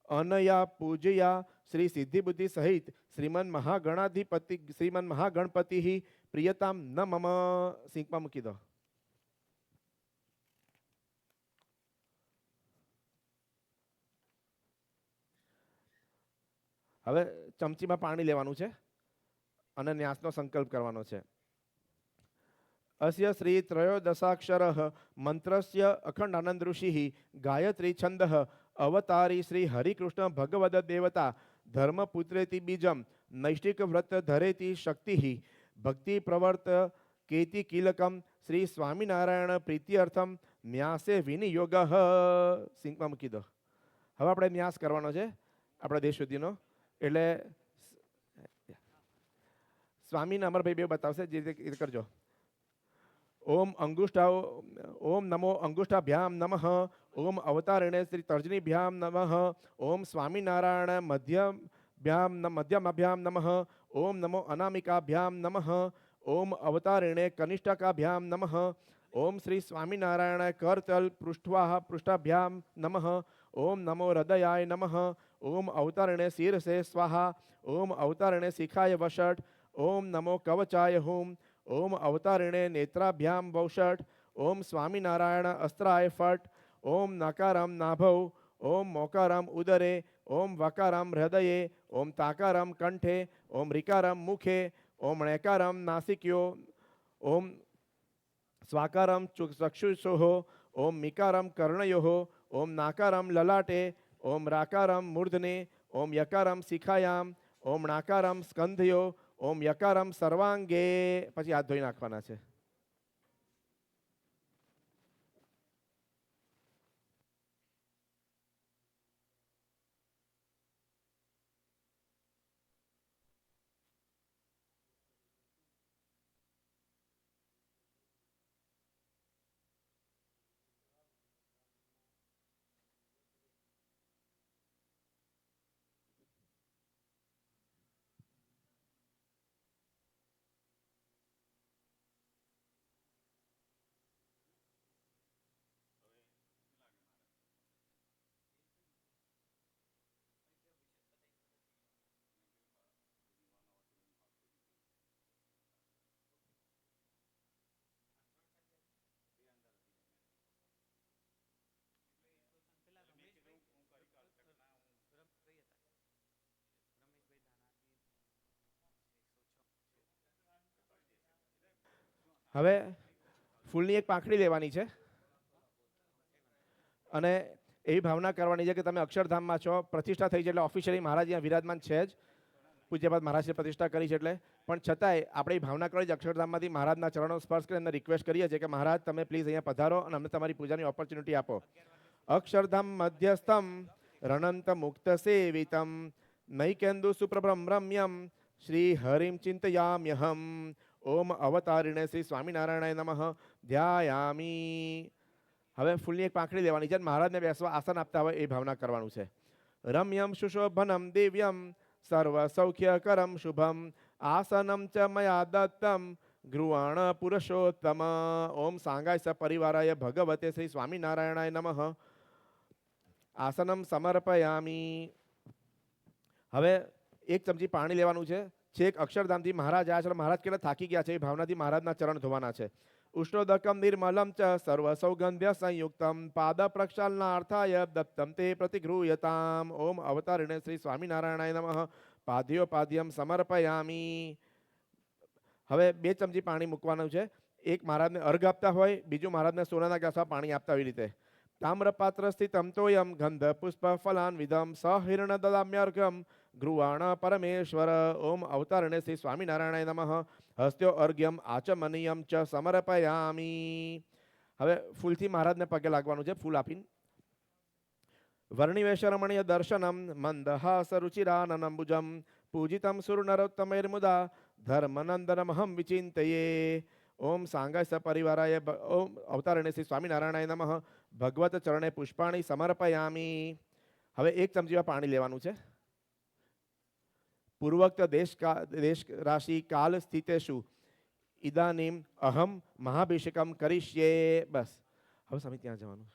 અનયા પૂજયા શ્રી સિદ્ધિબુદ્ધિ સહિત શ્રીમન મહાગણપતિ પ્રિયતામ ન મમ. સિંકમાં મૂકી દો. હવે ચમચીમાં પાણી લેવાનું છે અને ન્યાસનો સંકલ્પ કરવાનો છે. અસ્ય શ્રી ત્રયોદશાક્ષર મંત્રસ્ય અખંડ આનંદ ઋષિ ગાયત્રી છંદ અવતારી શ્રી હરિકૃષ્ણ ભગવદ દેવતા ધર્મપુત્રેતિ બીજમ નૈષ્ટિક વ્રત ધરેતિ શક્તિ ભક્તિ પ્રવર્ત કેતિ કિલકમ શ્રી સ્વામિનારાયણ પ્રીત્યર્થમ ન્યાસે વિનિયોગ. સિંકમાં મૂકી દો. હવે આપણે ન્યાસ કરવાનો છે આપણા દેશ સુધીનો. એટલે સ્વામીને અમરભાઈ 2 બતાવશે, જે રીતે કરજો. ઓમ નમો અંગુષ્ઠાભ્યામ નમઃ. ઓમ અવતારિણે શ્રી તર્જનીભ્યામ નમઃ. ઓમ સ્વામિનારાયણ મધ્યમાભ્યામ નમઃ. ઓમ નમો અનામિકાભ્યામ નમઃ. ઓમ અવતારિણે કનિષ્ઠકાભ્યામ નમઃ. ઓમ શ્રી સ્વામિનારાયણ કરતલ પૃષ્ઠાભ્યામ નમઃ. ઓમ નમો હૃદયાય નમઃ. ઓમ અવતારિણે શીર્ષે સ્વાહા. ઓમ અવતારિણે શિખાય વષટ. ઓમ નમો કવચાય હુમ. ઓમ અવતારિણે નેત્રાભ્યામ વૌષટ. ઓમ સ્વામિનારાયણ અસ્ત્રાય ફટ. ઓમ નકારમ નાભૌ. ઓમ મોકારમ ઉદરે. ઓમ વકારમ હૃદયે. ઓમ તાકારમ કંઠે. ઓમ રિકારમ મુખે. ઓમ ણેકારમ નાસિક્યો. ઓમ સ્વાકારમ ચક્ષુષોઃ. ઓમ મિકારમ કર્ણયોઃ. ઓમ નાકારમ લલાટે. ઓમ રાકારમ મૂર્ધને. ઓમ યકારમ શિખાયામ. ઓમ નાકારમ સ્કંધયો. ઓમ યકારમ સર્વાંગે. પછી હાથ ધોઈ નાખવાના છે. હવે ફૂલની એક પાંખડી લેવાની છે અને એવી ભાવના કરવાની છે કે તમે અક્ષરધામમાં છો, પ્રતિષ્ઠા થઈ છે એટલે ઓફિશિયલી મહારાજ અહીંયા વિરાજમાન છે જ, પૂજ્યપાદ મહારાજે પ્રતિષ્ઠા કરી છે એટલે, પણ છતાંય આપણે એ ભાવના કરી છે અક્ષરધામમાંથી મહારાજના ચરણો સ્પર્શ કરીને રિક્વેસ્ટ કરીએ છીએ કે મહારાજ તમે પ્લીઝ અહીંયા પધારો અને અમને તમારી પૂજાની ઓપોર્ચ્યુનિટી આપો. અક્ષરધામ મધ્યસ્થમ રણંત મુક્ત સેવિતમ નૈકેન્દુ સુપ્રભ્રમ રમ્યમ શ્રી હરિમ ચિંતયામ્યહમ ઓમ અવતારિણે શ્રી સ્વામિનારાયણાય નમઃ ધ્યાયામી. હવે ફૂલની એક પાંખડી લેવાની છે, મહારાજને બેસવા આસન આપતા હોય એ ભાવના કરવાનું છે. રમ્યમ સુશોભનમ દિવ્યમ સર્વ સૌખ્યકરમ શુભમ આસનમ ચ મયા દત્તમ ગૃવાણ પુરુષોત્તમ ઓમ સાંગાય સ પરિવારાય ભગવતે શ્રી સ્વામિનારાયણાય નમઃ આસનમ સમર્પયામી. હવે એક ચમચી પાણી લેવાનું છે. છેક અક્ષરધામથી મહારાજ આવ્યા છે, મહારાજ કેટલા થાકી ગયા છે એ ભાવનાથી મહારાજના ચરણ ધોવાના છે. ઉષ્ણોદકમ નિર્મલમ ચ સર્વ સૌગંધ્ય સંયુક્તમ પાદ પ્રક્ષાલનાર્થાય દત્તમ તે પ્રતિગૃહ્યતામ ઓમ અવતારિણે શ્રી સ્વામિનારાયણાય નમઃ પાદ્યો પાદ્યમ સમર્પયામી. હવે 2 ચમચી પાણી મૂકવાનું છે. એક મહારાજને અર્ઘ આપતા હોય, બીજું મહારાજને સોનાના ગ્લાસમાં પાણી આપતા એવી રીતે. તામ્રપાત્ર સ્થિતમ તોયમ ગંધ પુષ્પ ફલાન વિધમ સહિર્ણ દદામ્યર્ઘમ ગૃવાણ પરમેશ્વર ઓમ અવતારણે શ્રી સ્વામિનારાયણાય નમઃ હસ્ત્યો અર્ઘ્યમ આચમનીયમ ચ સમર્પયામી. હવે ફૂલથી મહારાજને પગે લાગવાનું છે, ફૂલ આપીને. વર્ણિવેશરમણીય દર્શનમ મંદહાસ રુચિરાનનંબુજમ પૂજિતમ સુરનરોત્તમૈર્મુદા ધર્મનંદનમહમ વિચિંતયે ઓમ સાંગાય સપરિવારાય ઓમ અવતારણે શ્રી સ્વામિનારાયણાય નમઃ ભગવત ચરણે પુષ્પાણી સમર્પયામી. હવે 1 ચમચીમાં પાણી લેવાનું છે. પૂર્વોક્ત દેશ રાશિ કાલ સ્થિતેષુ ઇદાનીમ અહમ મહાભિષેકમ કરીશ્યે. બસ હવે સ્વામી ત્યાં જવાનું.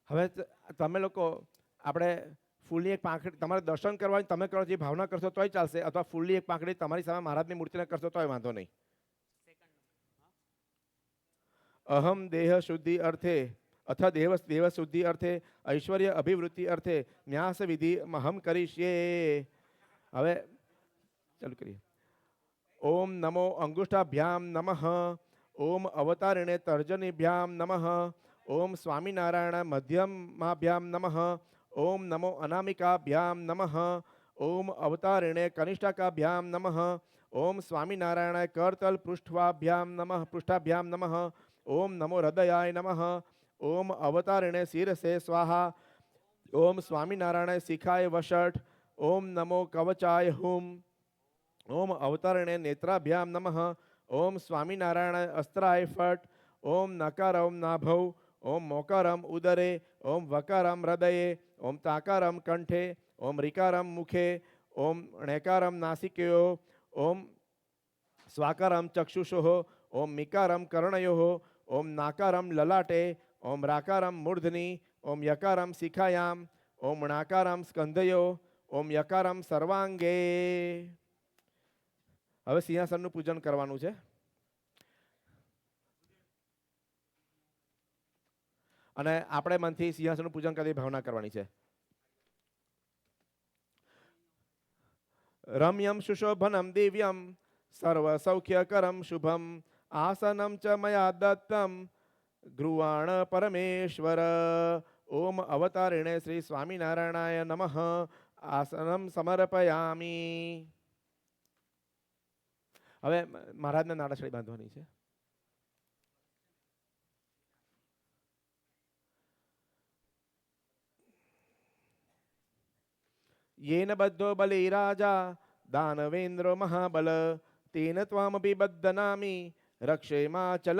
હવે તમે લોકો આપણે ફૂલની એક પાંખડી તમારે દર્શન કરવાની તમે કરો જે ભાવના કરશો તોય ચાલશે, અથવા ફૂલની એક પાંખડી તમારી સામે મહારાજની મૂર્તિને કરશો તોય વાંધો નહીં. અહમ દેહ શુદ્ધિ અર્થે અથવા દેવ શુદ્ધિ અર્થે ઐશ્વર્ય અભિવૃદ્ધિ અર્થે ન્યાસ વિધિ અહમ કરીશ્યે. હવે ચાલુ કરીએ. ઓમ નમો અંગુષ્ઠાભ્યામ નમઃ ઓમ અવતારિણે તર્જનીભ્યામ નમઃ ઓમ સ્વામિનારાયણ મધ્યમાભ્યામ નમઃ ઓમ નમો અનામિકાભ્યામ નમઃ ઓમ અવતારિણે કનિષ્ઠકાભ્યામ નમઃ ઓમ સ્વામિનારાયણ કરતલ પૃષ્ઠાભ્યામ નમઃ ઓમ નમો હૃદયાય નમઃ ઓમ અવતારિણે શિરસે સ્વાહા ઓમ સ્વામિનારાયણ શિખાય વષટ ઓમ નમો કવચાય હુમ ઓમ અવતારિણે નેત્રાભ્યામ નમઃ ઓમ સ્વામિનારાયણ અસ્ત્રાય ફટ ઓમ નકારમ નાભૌ ઓમ મોકારમ ઉદરે ઓમ વકારમ હૃદયે ઓમ તાકારમ કંઠે ઓમ રિકારમ મુખે ઓમ ણેકારમ નાસિકયો ઓમ સ્વાકારમ ચક્ષુષો ઓમ મિકારમ કર્ણયો ઓમ નાકારમ લલાટે ઓમ રાકારમ મૂર્ધની ઓમ યકારમ શિખાયામ ઓમ ણાકારમ સ્કંધયો ઓમ યકારમ સર્વાંગે. હવે સિંહાસનનું પૂજન કરવાનું છે. અને આપણે મનથી સિંહાસનનું પૂજન કરી ભાવના કરવાની છે. રમ્યમ સુશોભનમ દિવ્યમ સર્વ સૌખ્યકરમ શુભમ આસનમ ચ મયા દત્તમ ગૃવાણ પરમેશ્વર ઓમ અવતારિણે શ્રી સ્વામિનારાયણાય નમઃ આસનમ સમર્પયામી. હવે મહારાજને નાડાછડી બાંધવાની છે. येन बद्धो बले राजा दानवेन्द्र महाबल तेन त्वामपि बद्धनामि रक्षे माचल.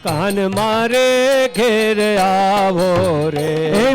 કાન મારે ઘેર આવો રે. હે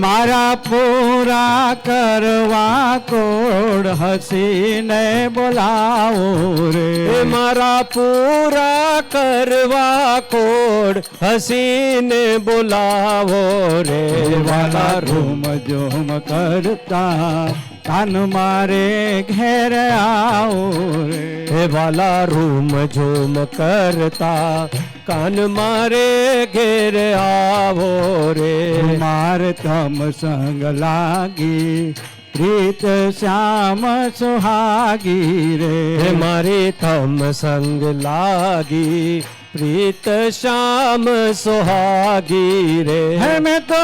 મારા પૂરા કરવા કોડ હસીને બોલાવો રે. એ મારા પૂરા કરવા કોડ હસીને બોલાવો રે. વાલા રૂમ જોમ કરતા કાન મારે ઘેર આવો રે. હે વાલા રૂમ ઝૂમ કરતા કાન મારે ઘેર આવો રે. માર તમ સંગ લાગી પ્રીત શ્યામ સુહાગી રે. હે મારી થમ સંગ લાગી પ્રીત શ્યામ સુહાગી રે. હે મેં તો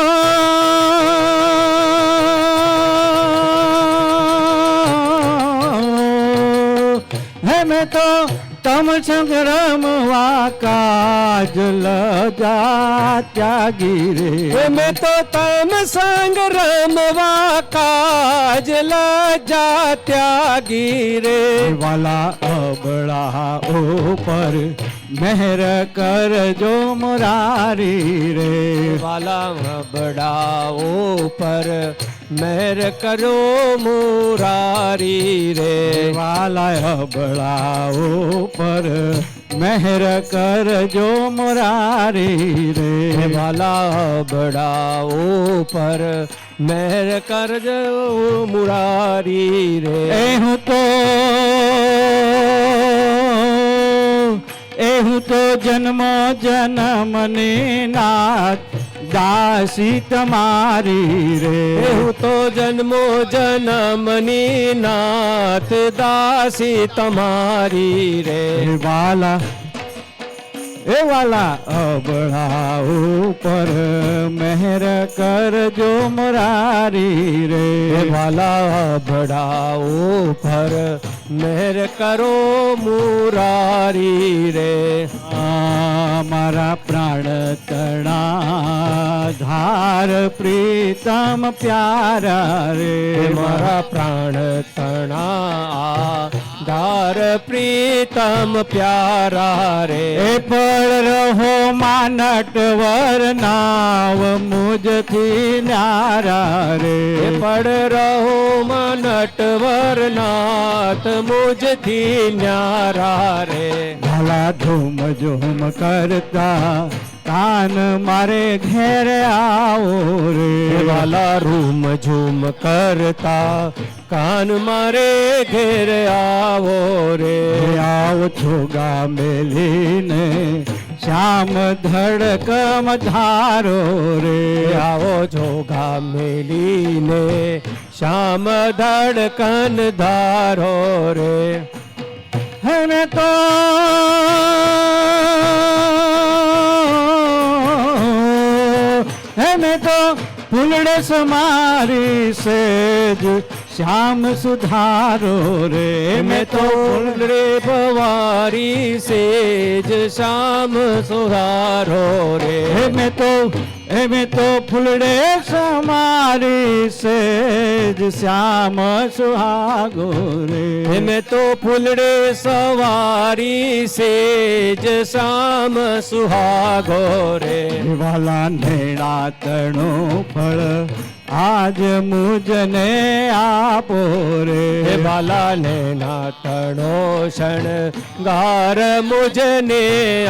તમ સંગ રમવા કાજલ જા ત્યાગી રે. મેં તો તમ સંગ રમવા કાજ લજા ત્યાગી રે. વાલા અબળા ઉપર મહેર કરજો મુરારી રે. વાલા બડાઓ પર મહેર કરો મુરારી રે. વાલા અબળા ઉપર મહેર કરજો મુરારી રે. વાલા બડાઓ પર મહેર કરજો મુરારી રે. હું તો જન્મ જન્મની નાથ દાસી તમારી રે. હું તો જન્મો જન્મની નાથ દાસી તમારી રે. વાલા અબળા ઉપર મહેર કરજો મુરારી રે. વાલા બડાઓ પર મહેર કરો મુરારી રે. મારા પ્રાણ તણા ધાર પ્રીતમ પ્યારા રે. મારા પ્રાણ તણા ધાર પ્રીતમ પ્યારા રે. પડ રહો માં નટવર નાવ મુજથી ન્યારા રે. પડ રહો માં નટવર નાથ મુજથી ન્યારા રે. ભલા ધૂમ ઝૂમ કરતા કાન મારે ઘેર આવો રે. વાલા રૂમ ઝૂમ કરતા કાન મારે ઘેર આવો રે. આવો છો ગામેલીને શ્યામ ધડકમ ધારો રે. આવો જોગા મેલીને શ્યામ ધડકન ધારો રે. હમે તો ફૂલડે સમારી સેજ શ્યામ સુધારો રે. મેં તો ફૂલડે ભવારી સેજ શ્યામ સુધારો રે. મેં તો ફૂલડે સમારી સેજ શ્યામ સુહાગો રે. મેં તો ફૂલડે સવારી સેજ શ્યામ સુહાગો રે. વાલા નેણા તણો ફળ આજ મુજને આપો રે. બાલા ને નાતણો ક્ષણ ગાર મુજને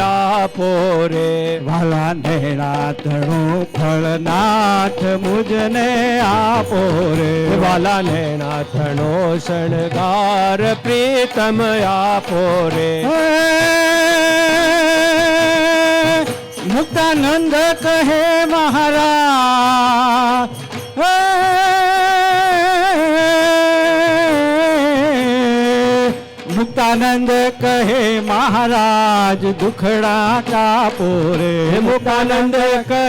આપો રે. વાલા નેણા તણો ફળ નાથ મુજને આપો રે. વાલા ને નાથણો શણગાર પ્રીતમ આપો રે. મુક્તાનંદ કહે મહારાજ મુક્તાનંદ કહે મહારાજ દુખડા કાપો રે. મુક્તાનંદ કહે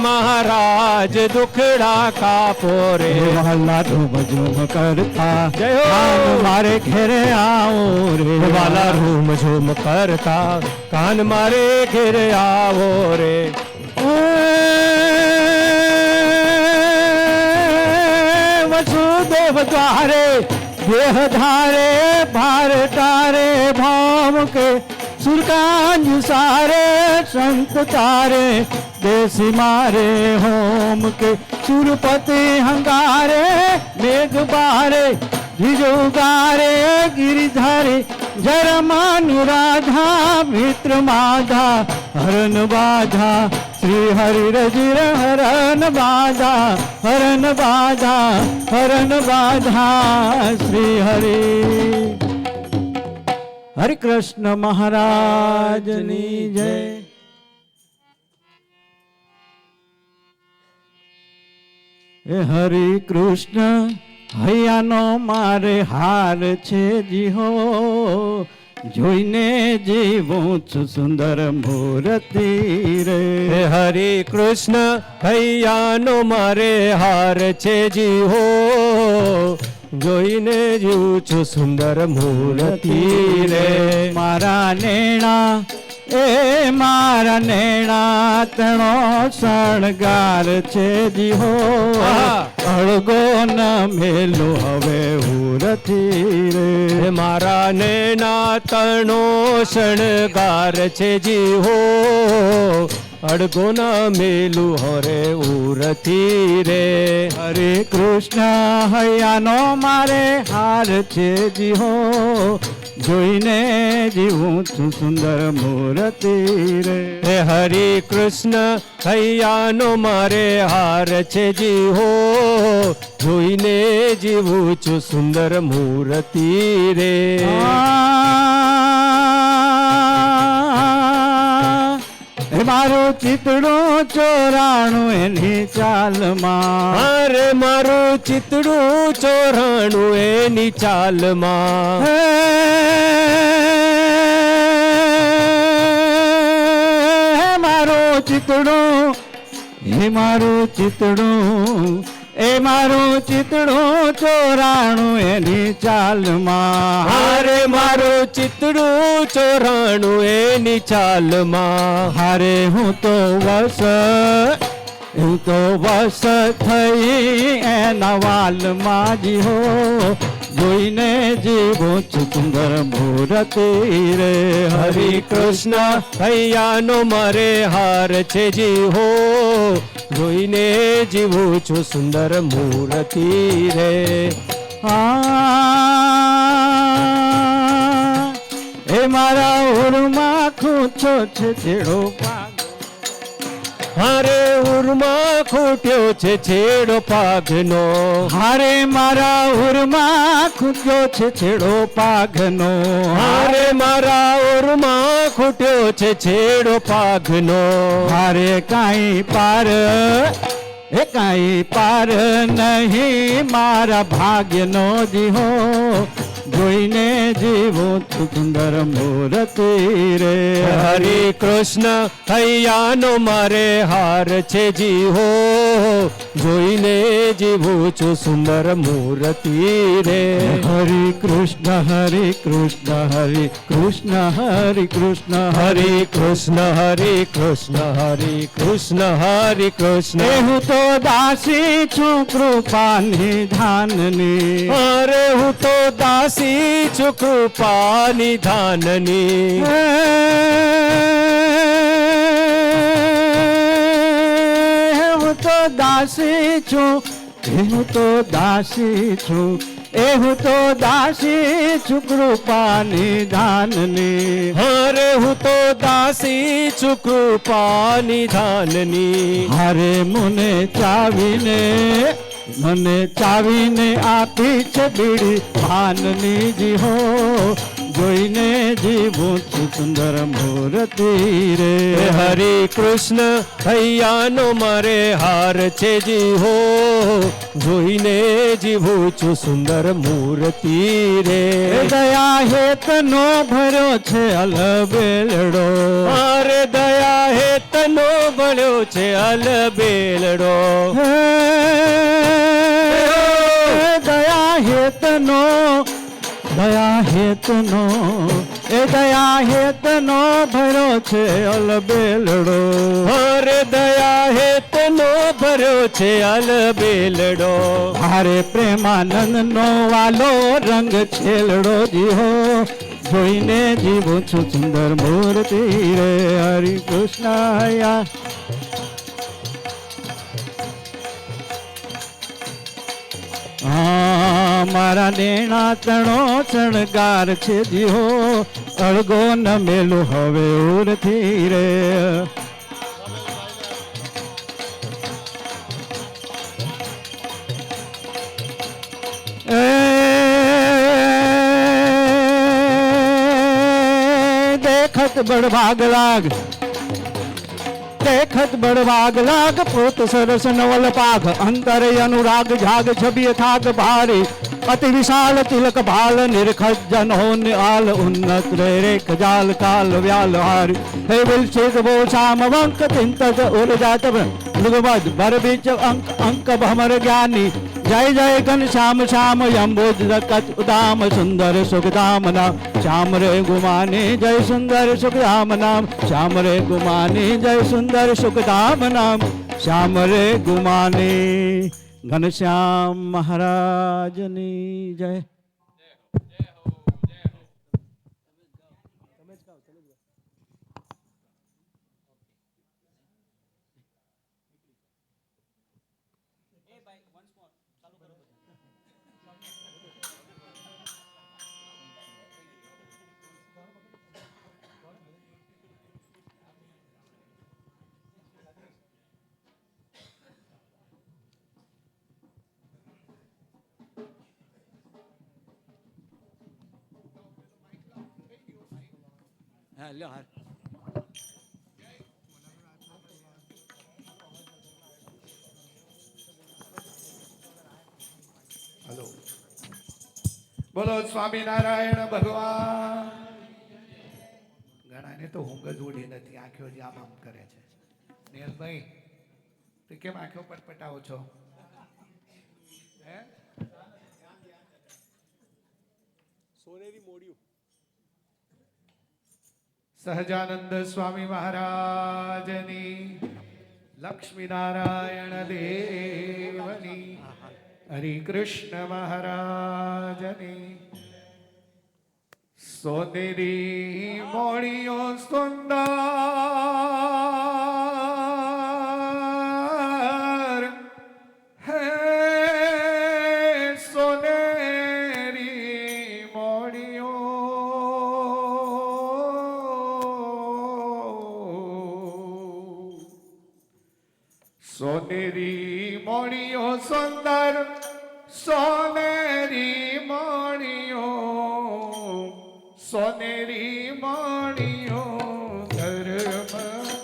મહારાજ દુખડા કાપો રે. વાલા ધૂમ ઝૂમ કરતા જય હો. કાન મારે ઘેરે આવો રે. વાલા રૂમ ઝૂમ કરતા કાન મારે ઘેર આવો રે. વસુદેવ દ્વારે देह धारे भार तारे भाव के सुरकांज सारे संत तारे देसी मारे होम के सुरपति हंगारे मेघ बारे गिजोगारे गिरिधारे जरमानुराधा मित्र माधा हरन बाधा श्री हरि रजिर हरन बाधा हरन बाधा हरन बाधा श्री हरि हरि कृष्ण महाराज नी जय। हरि कृष्ण હૈયાનો મારે હાર છે જી હો જોઈને જીવું છું સુંદર મૂર્તિ રે હરે કૃષ્ણ હૈયાનો મારે હાર છે જી હો જોઈને જીવું છું સુંદર મૂર્તિ રે મારા નેણા એ મારા નેણા તણો શણગાર છે જી હો અળગો ન મેલું હવે ઉરથી રે મારા નેના તણો શણગાર છે જી હો અડગો ના મેલું હરે ઉરથી રે હરે કૃષ્ણ હૈયાનો મારે હાર છે જી હો જોઈને જીવું છું સુંદર મૂર્તિ રે હરે કૃષ્ણ હૈયાનો મારે હાર છે જી હો જોઈને જીવું છું સુંદર મૂર્તિ રે મારું ચિતડું ચોરાણું એની ચાલમાં અરે મારું ચિતડું ચોરાણું એની ચાલમાં મારું ચિતડું હે મારું ચિતડું એ મારું ચિતડું ચોરાણું એની ચાલમાં હારે મારું ચિતડું ચોરાણું એની ચાલમાં હારે હું તો વસ થઈ એના વાલમાં જીહો જોઈને જીવું છું સુંદર મૂર્તિ રે હરે કૃષ્ણ હૈયાનો મારે હાર છે જી હો જોઈને જીવું છું સુંદર મૂર્તિ રે એ મારા ઉરમાં ખૂંચો છે છેડો હારે ઉરમાં ખૂટ્યો છે છેડો પાઘનો હારે મારા ઉરમાં ખૂટ્યો છે છેડો પાઘનો હારે મારા ઉરમાં ખૂટ્યો છે છેડો પાઘનો હારે કાંઈ પાર એ કાંઈ પાર નહીં મારા ભાગ્યનો જીહો જોઈને જીવું છું સુંદર મૂર્તિ રે હરે કૃષ્ણ હૈયાનો મારે હાર છે જી હો જોઈને જીવું છું સુંદર મૂર્તિ રે હરે કૃષ્ણ હરે કૃષ્ણ હરે કૃષ્ણ હરે કૃષ્ણ હરે કૃષ્ણ હરે કૃષ્ણ હરે કૃષ્ણ હરે કૃષ્ણ હું તો દાસી છું કૃપા નિધાનની અરે હું તો દાસી છું કૃપા નિધાનની હું તો દાસી છું હું તો દાસી છું હું તો દાસી છું કૃપા નિધાનની હરે હું તો દાસી છું કૃપા નિધાનની હારે મને ચાવીને આપી છે બીડી પાનની જીહો જોઈને જીવું છું સુંદર મૂર્તિ રે હરે કૃષ્ણ હૈયાનો મારે હાર છે જી હો જોઈને જીવું છું સુંદર મૂર્તિ રે દયા હેતનો ભર્યો છે અલબેલડો અરે દયા હેતનો ભળ્યો છે અલબેલડો દયા હેતનો એ દયા હેતનો ભર્યો છે અલબેલડો અરે દયા હેતનો ભર્યો છે અલબેલડો. હારે પ્રેમાનંદ નો વાલો રંગ છેલડો જીહો, જોઈને જીવું છું સુંદર મૂર્તિ રે. હરિ કૃષ્ણ હૈયા. હા મારા નેણા તણો શણગાર છે જીહો, અળગો ન મેલું હવે ઉરથી રે. देखत बड़ भाग लाग, देखत बड़ भाग लाग, पोत सरस नवल पाग, अंतर अनुराग झाग छबिय थाक भारी, अति विशाल तिलक भाल, निरखत जन हो निहाल, उन्नत रेख जाल काल व्याल हारी. हे विलसित वो शाम वंक चिंतक उर जात मृगमद भर बीच अंक अंक भमर ज्ञानी. जय जय घन श्याम श्याम यम्बुज कच उदाम, सुंदर सुखधाम नाम श्याम रे गुमानी. जय सुंदर सुखधाम नाम श्याम रे गुमानी. जय सुंदर सुखधाम नाम श्याम रे गुमानी. घनश्याम महाराजनी जय. હલો, બોલો સ્વામિનારાયણ ભગવાન. ઘણાને તો ઊંઘ જ ઉડી નથી, આંખો જ આમ કરે છે. નિયલભાઈ, તો કેમ આંખો પટપટાવો છો? હે? સહજાનંદ સ્વામી મહારાજની, લક્ષ્મીનારાયણ દેવની, હરિ કૃષ્ણ મહારાજની. સોનેરી મોણીઓ સુંદર, હે સોનેરી મોણીઓ. સોનેરી મોણીઓ સુંદર, સોનેરી મોણીઓ, સોનેરી મોણીઓ ધર્મ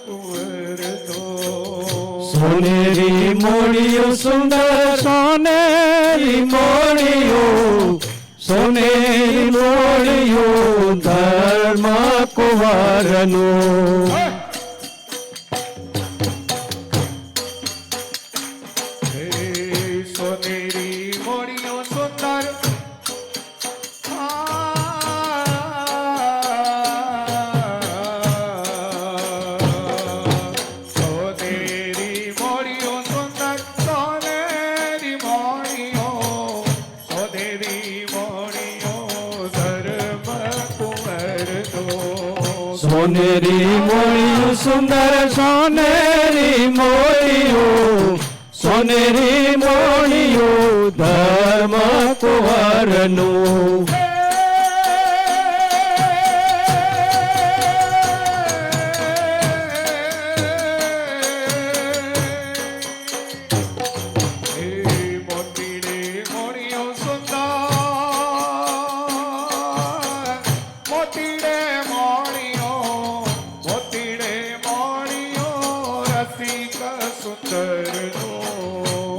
કુંવર તો. સોનેરી મોડીઓ સુંદર, સોનેરી મોડીઓ, સોનેરી મોડીઓ ધર્મ કુંવરનો. સોનેરી મોણીઓ સુંદર, સોનેરી મોણીઓ સુંદર, સોનેરી મોણીઓ, સોનેરી મોણીઓ ધર્મ કુંવરનો. સોનેરી મોડીઓ સુંદર, સોનેરી મોડીઓ, સોનેરી મોડીઓ ધર્મ કુંવરનું. મોતીડે મોણીઓ સુંદર, મોતીડે મોણીઓ, મોતીડે મોણીઓ રસિક સુંદરનો.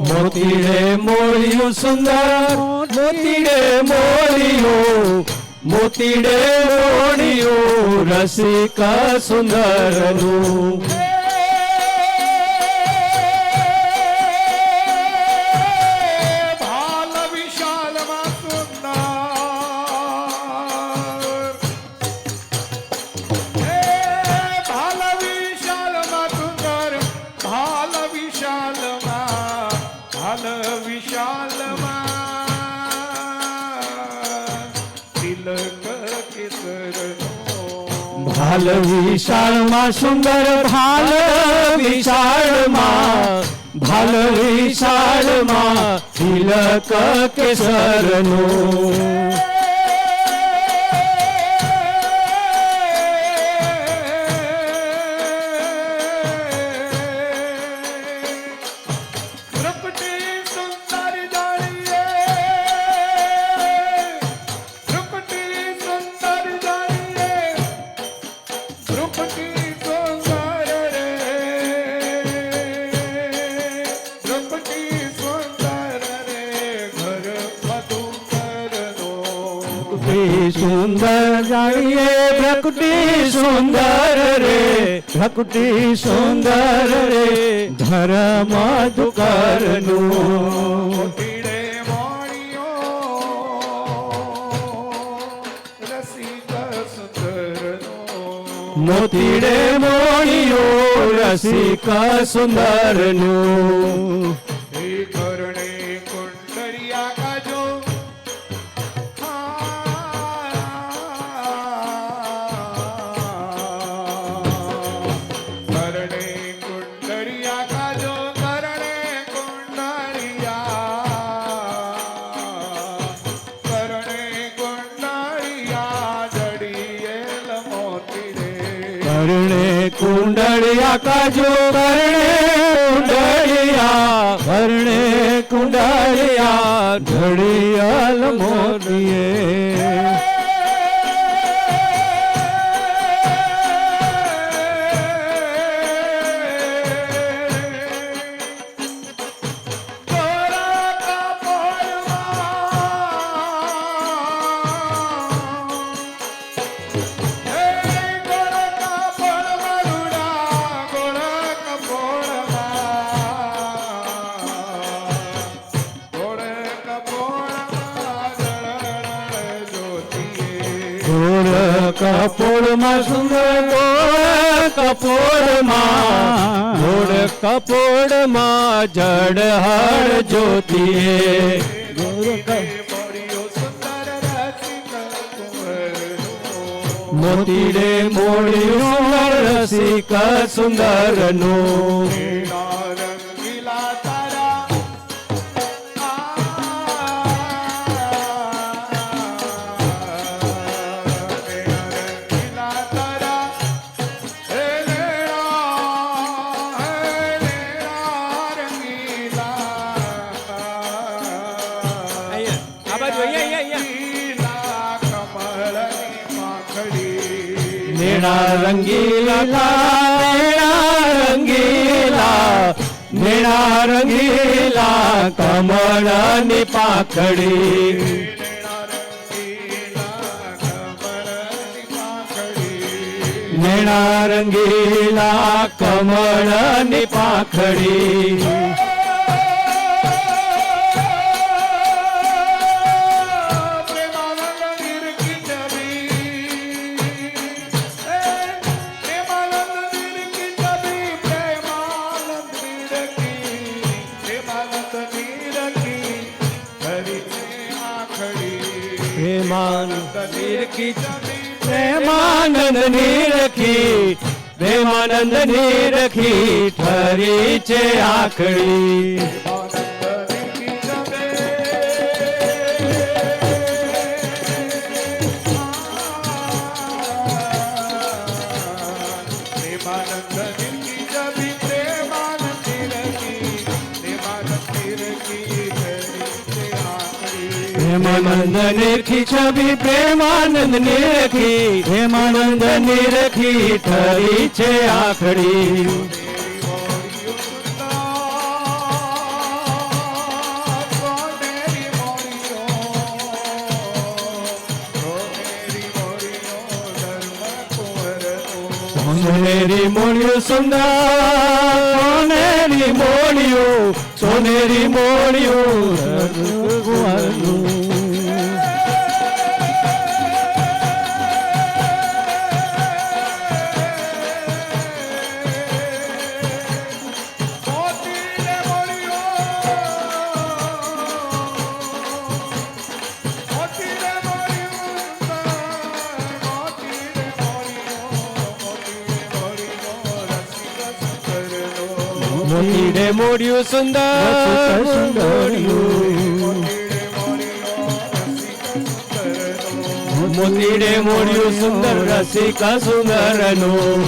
મોતીડે મોડીઓ સુંદર, મોતીડે મોડીઓ, મોતીડે મોડીઓ રસિક સુંદરનું. ભાલ વિશાલમાં સુંદર, ભાલ વિશાલમાં સુંદર, ભાલ વિશાલમાં વિશાલમાં તિલક કેસરનો ભાલ વિશાળમાં સુંદર ભાલ વિશાળમાં ભાલ વિશાળમાં તિલક કેસરનું દ્રૌપદી સુંદર જાણીએ દ્રૌપદી સુંદર જાણીએ દ્રૌપદી સુંદર રે દ્રૌપદી સુંદર રે ઘર વધુ કરનો સુંદર જાણીએ પ્રકૃતિ સુંદર રે પ્રકૃતિ સુંદર રે ધર્મ દુકરનું પીડે મોણિયો રસિક સુંદરનો મોતીડે મોણિયો રસિક સુંદરનું હે કરણે કુંડળિયા કાજો કરણે કુંડળિયા કાજો કરણે કુંડળિયા જડીએલ મોતી રે કરણે કુંડળિયા કાજો કરણે કુંડળિયા ઘડિયાળ મોતીએ ગોળ કપોળમાં સુંદર ગોળ કપોળમાં ગોળ કપોળમાં જડહળ જ્યોતિએ મોતીડે મોળિયું રસિક સુંદરનું નેણા રંગીલા નેણા રંગીલા કમળની પાંખડી નેણા રંગીલા કમળની પાંખડી પ્રેમાનંદ નીરખી પ્રેમાનંદ નીરખી ઠરી છે આખડી પ્રેમાનંદ નિરખી છબી પ્રેમાનંદ નિરખી પ્રેમાનંદ નિરખી ઠરી છે આખડી સોનેરી મોળિયું સુંદર સોનેરી મોળિયું સોનેરી મોળિયું મોતીડે મોડ્યું સુંદર મોડ્યું મોતીડે મોડ્યું સુંદર રસિક સુંદરનું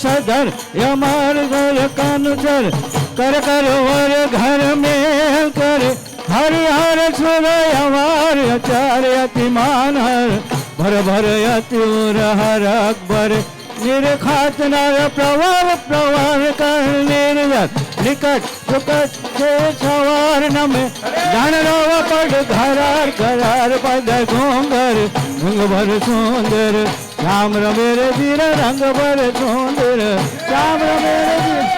सदर यमार घर कानुचर कर कर वर घर में कर हर हर सुर यमार अचार अतिमान हर भर भर अतिर हर अकबर निर्खात नर प्रवर प्रवर कर निर्गत निकट सुकट से सवार नमे जान रव पड़ घरार करार पद घोंगर भंग भर सुंदर श्याम मेरे वीर रंग भर सुंदर श्याम मेरे वीर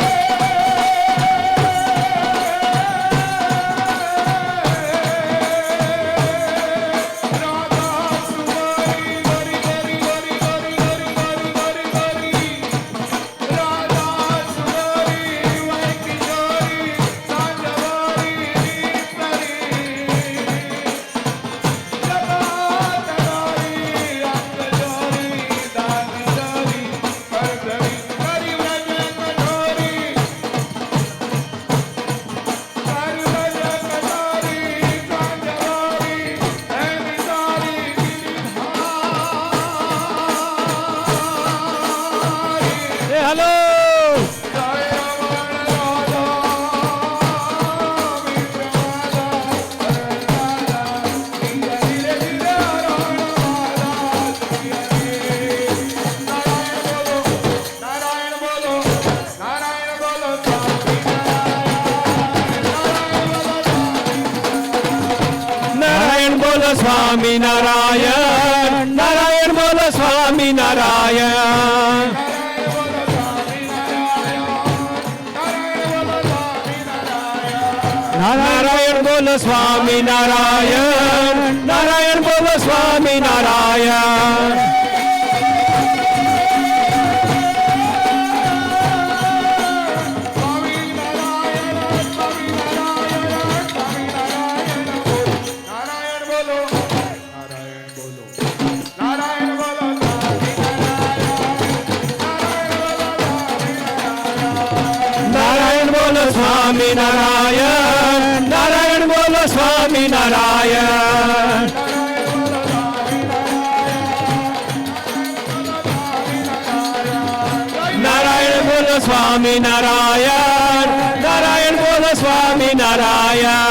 स्वामी नारायण नारायण बोलो स्वामी नारायण नारायण बोलो स्वामी नारायण नारायण बोलो स्वामी नारायण स्वामी नारायण नारायण बोलो स्वामी नारायण नारायण बोलो स्वामी नारायण नारायण बोलो स्वामी नारायण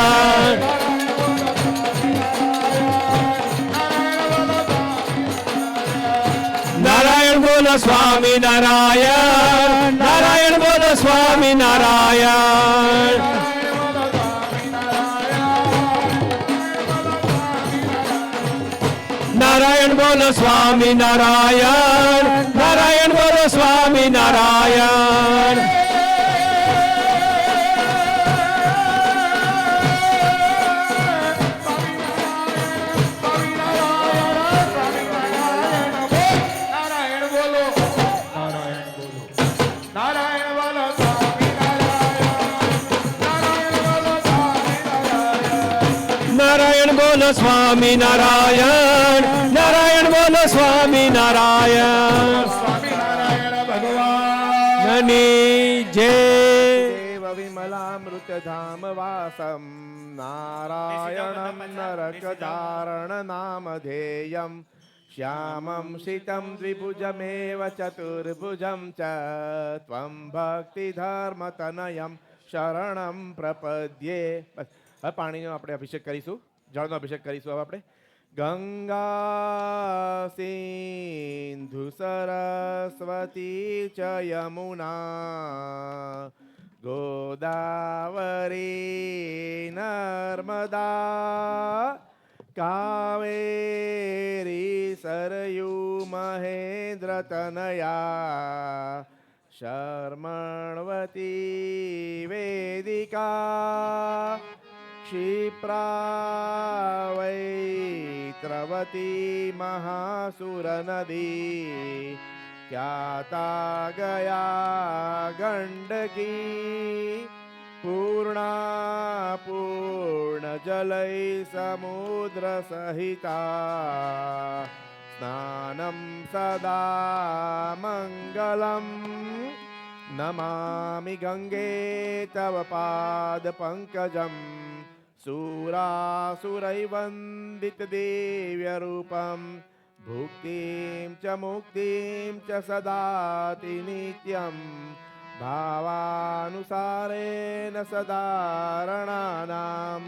नारायण बोलो स्वामी नारायण नारायण बोलो स्वामी नारायण नारायण बोलो स्वामी नारायण नारायण बोलो स्वामी नारायण नारायण बोलो स्वामी नारायण नारायण बोलो स्वामी नारायण स्वामी नारायण भगवान जय देव विमला अमृतधाम वासं नारायणं नरकदारणनामधेयं श्यामं शितं द्विभुजमेव चतुर्भुजं च त्वं भक्तिधर्मतनयं शरणं प्रपद्ये. બસ હવે પાણીનો આપણે અભિષેક કરીશું, જળનો અભિષેક કરીશું. હવે આપણે ગંગા સિંધુ સરસ્વતી ચ યમુના ગોદાવરી નર્મદા કાવેરી સરયુ મહેન્દ્ર તનયા શર્મણવતી વેદિકા क्षिप्रावैत्रवती महासुर नदी ख्याता गया गंडकी पूर्णा पूर्ण जलय समुद्र सहिता स्नानं सदा मंगलम नमामि गंगे तव पाद पंकजम सुरासुरैवन्दित दिव्य रूपम भुक्तिं च मुक्तिं च सदाति नित्यं भावानुसारेण सदारणानां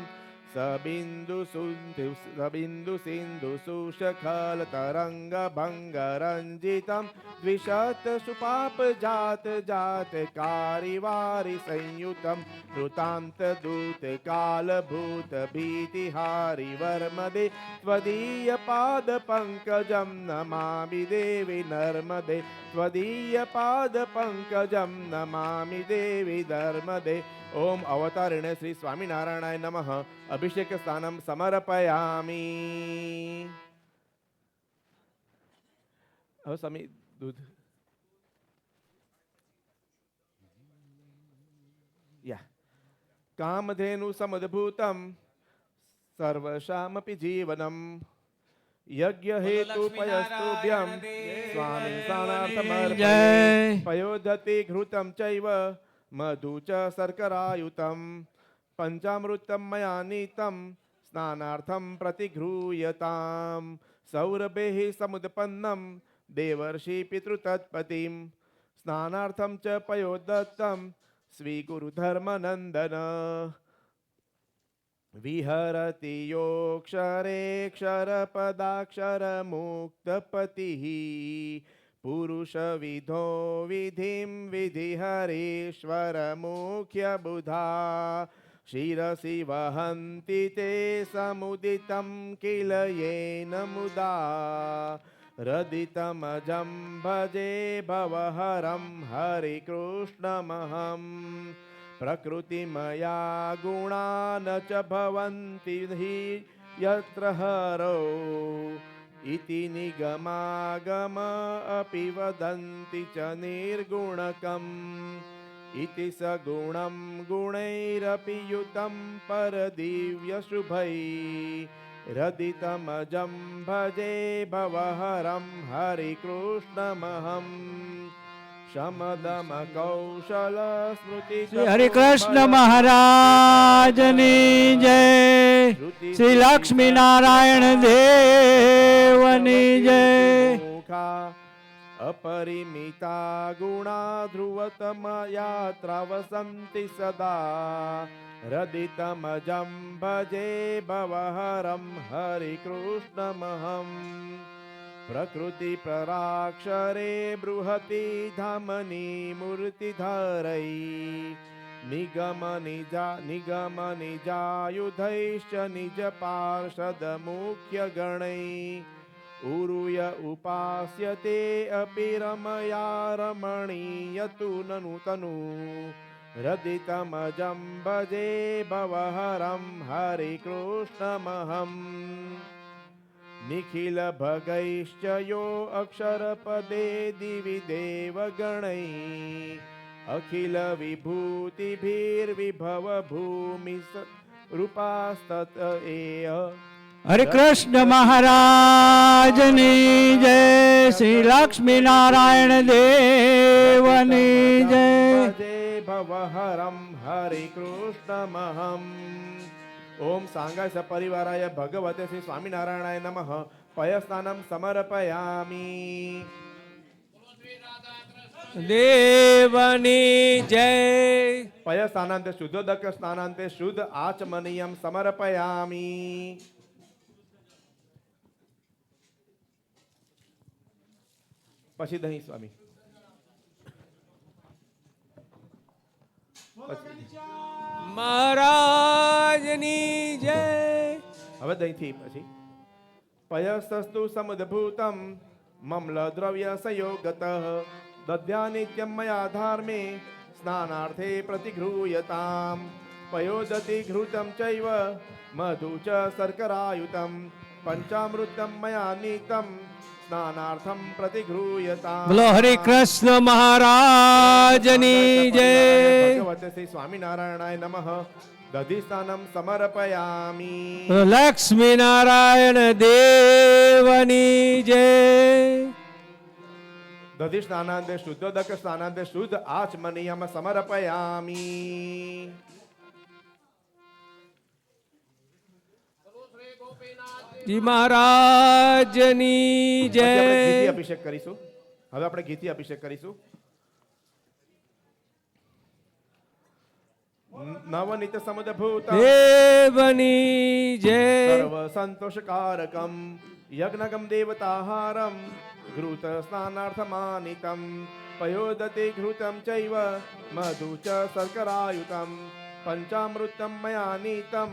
सबिंदु सिंधु सुशखल तरंग भंग रंजितम द्विशत सुपाप जात जात कारिवारि संयुतम कृतांत दूत काल भूत भीतिहारि वर्मदे त्वदीय पाद पंकजं नमामि देवी नर्मदे त्वदीय पाद पंकजं नमामि देवी नर्मदे. ओम अवतारिणे श्री स्वामीनारायणाय नमः. अभिषेक स्थानं समर्पयामि. હવે સ્વામી દૂધ યા કામધેનુ સમદભૂતમ સર્વશામપી જીવનમ યજ્ઞ હેતુ પયસ્તુભ્યમ સ્વામી સાનાર્થમર્પયે. જય પયોદતિ ઘૃતમ ચૈવ મધુ ચ શર્કરાયુતમ પંચામૃતમ મયા નીતમ સ્નાનાર્થમ પ્રતિગૃહ્યતામ સૌરભેઃ સમુદપન્નમ દેવર્ષિ પિતૃતત્પતિમ સ્નાનાર્થમ ચ પયોદત્તમ સ્વીકુરુ ધર્મનંદન. વિહરતિ યોક્ષરેક્ષર પદાક્ષર મુક્તપતિઃ પુરુષ વિધો વિધિમ વિધિહરીશ્વર મુખ્ય બુધા શિરસી વહંતિ તે સમુદિતમ કિલ યેન મુદા રદિતમજં ભજે ભવહરં હરિકૃષ્ણમહં પ્રકૃતિમયા ગુણા ન ચ ભવન્તિ હિ યત્ર હરો इति निगमागम अपि वदन्ति च निर्गुणकम् इति सगुणं गुणैरपि युतं परदिव्यशुभैः रदितमजं भजे भवहरं हरिकृष्णमहं शमदम कौशल स्मृति. શ્રી હરિકૃષ્ણ મહારાજની જય. શ્રી લક્ષ્મી નારાયણ દેવની જય. अपरिमिता गुणा ध्रुवतम यात्रा वसन्ति सदा रदितमजं भजे भवहरं हरिकृष्णमहं प्रकृति पराक्षरे बृहति धामनि मूर्तिधरै निगम निजायुधैश्च निज पार्षद मुख्य गणै उरुय उपास्यते अपि रमया रमणीयतु ननु तनु रदितमजं भजे भवहरं हरिकृष्णमहं निखिल भगैश्च यो अक्षरपदे दिवि देवगणैः अखिल विभूतिभिर्विभव भूमि रूपास्तत एय. હરે કૃષ્ણ મહારાજની જય. શ્રી લક્ષ્મી નારાયણ દેવની જય. ભવહરમ હરિકૃષ્ણમહમ. ઓમ સાંગાય સપરિવારાય ભગવતે શ્રી સ્વામિનારાયણાય નમઃ પયસ્નાનમ સમર્પયામી. દેવની જય. પય સ્નાનાંતે શુદ્ધોદક સ્નાનાંતે શુદ્ધ આચમનીયમ સમર્પયામી. પછી દહીં સ્વામી. મહારાજની જય. હવે દહીંથી પછી પયસ્તસ્તુ સમુદ્ભૂતમ મમ્લ દ્રવ્ય સંયોગત દધ્યા નિત્યમ મયા ધાર્મે સ્નાનાર્થે પ્રતિગૃહ્યતામ. પયોદતિ ઘૃતમ ચૈવ મધુ ચ શર્કરાયુતમ પંચામૃતમ મયા નીતમ સ્નાનાર્થમ પ્રતિગૃહ્યતામ. બોલો હરે કૃષ્ણ મહારાજની જય. ભગવતે શ્રી સ્વામિનારાયણાય નમઃ દધિ સ્નાનમ સમર્પયામી. લક્ષ્મી નારાયણ દેવની જય. દધિ સ્નાનાંતે શુદ્ધોદક સ્નાનાંતે શુદ્ધ આચમનીયમ સમર્પયામી. જી મહારાજની પછી આપણે ઘીથી જય. અભિષેક કરીશું. હવે આપણે ઘીથી અભિષેક કરીશું. નવનીત સમુદ્ભૂત દેવની જય. સર્વ સંતોષકારકમ યજ્ઞગમ દેવતાહારમ ઘૃત સ્નાનાર્થમાનિતમ પયોદતે ઘૃતમ ચૈવ મધુ ચ શર્કરાયુતમ પંચામૃતમ મયા નીતમ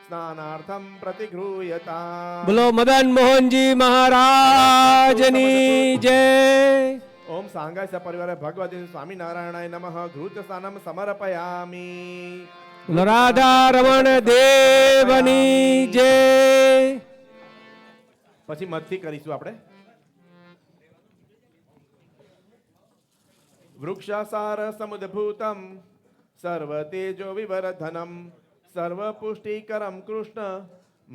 સ્નાનાર્થમ પ્રતિગૃહ્યતામ. બોલો મદન મોહનજી મહારાજની જય. ઓમ સાંગાય સપરિવારે ભગવતી સ્વામિનારાયણાય નમઃ ઘૃત સ્નાનમ સમર્પયામી. બોલો રાધા રમણ દેવની જય. પછી મધથી કરીશું આપણે. વૃક્ષાસાર સમુદ્ભૂતમ સર્વ તેજો વિવર્ધનમ સર્વ પુષ્ટિકરમ કૃષ્ણ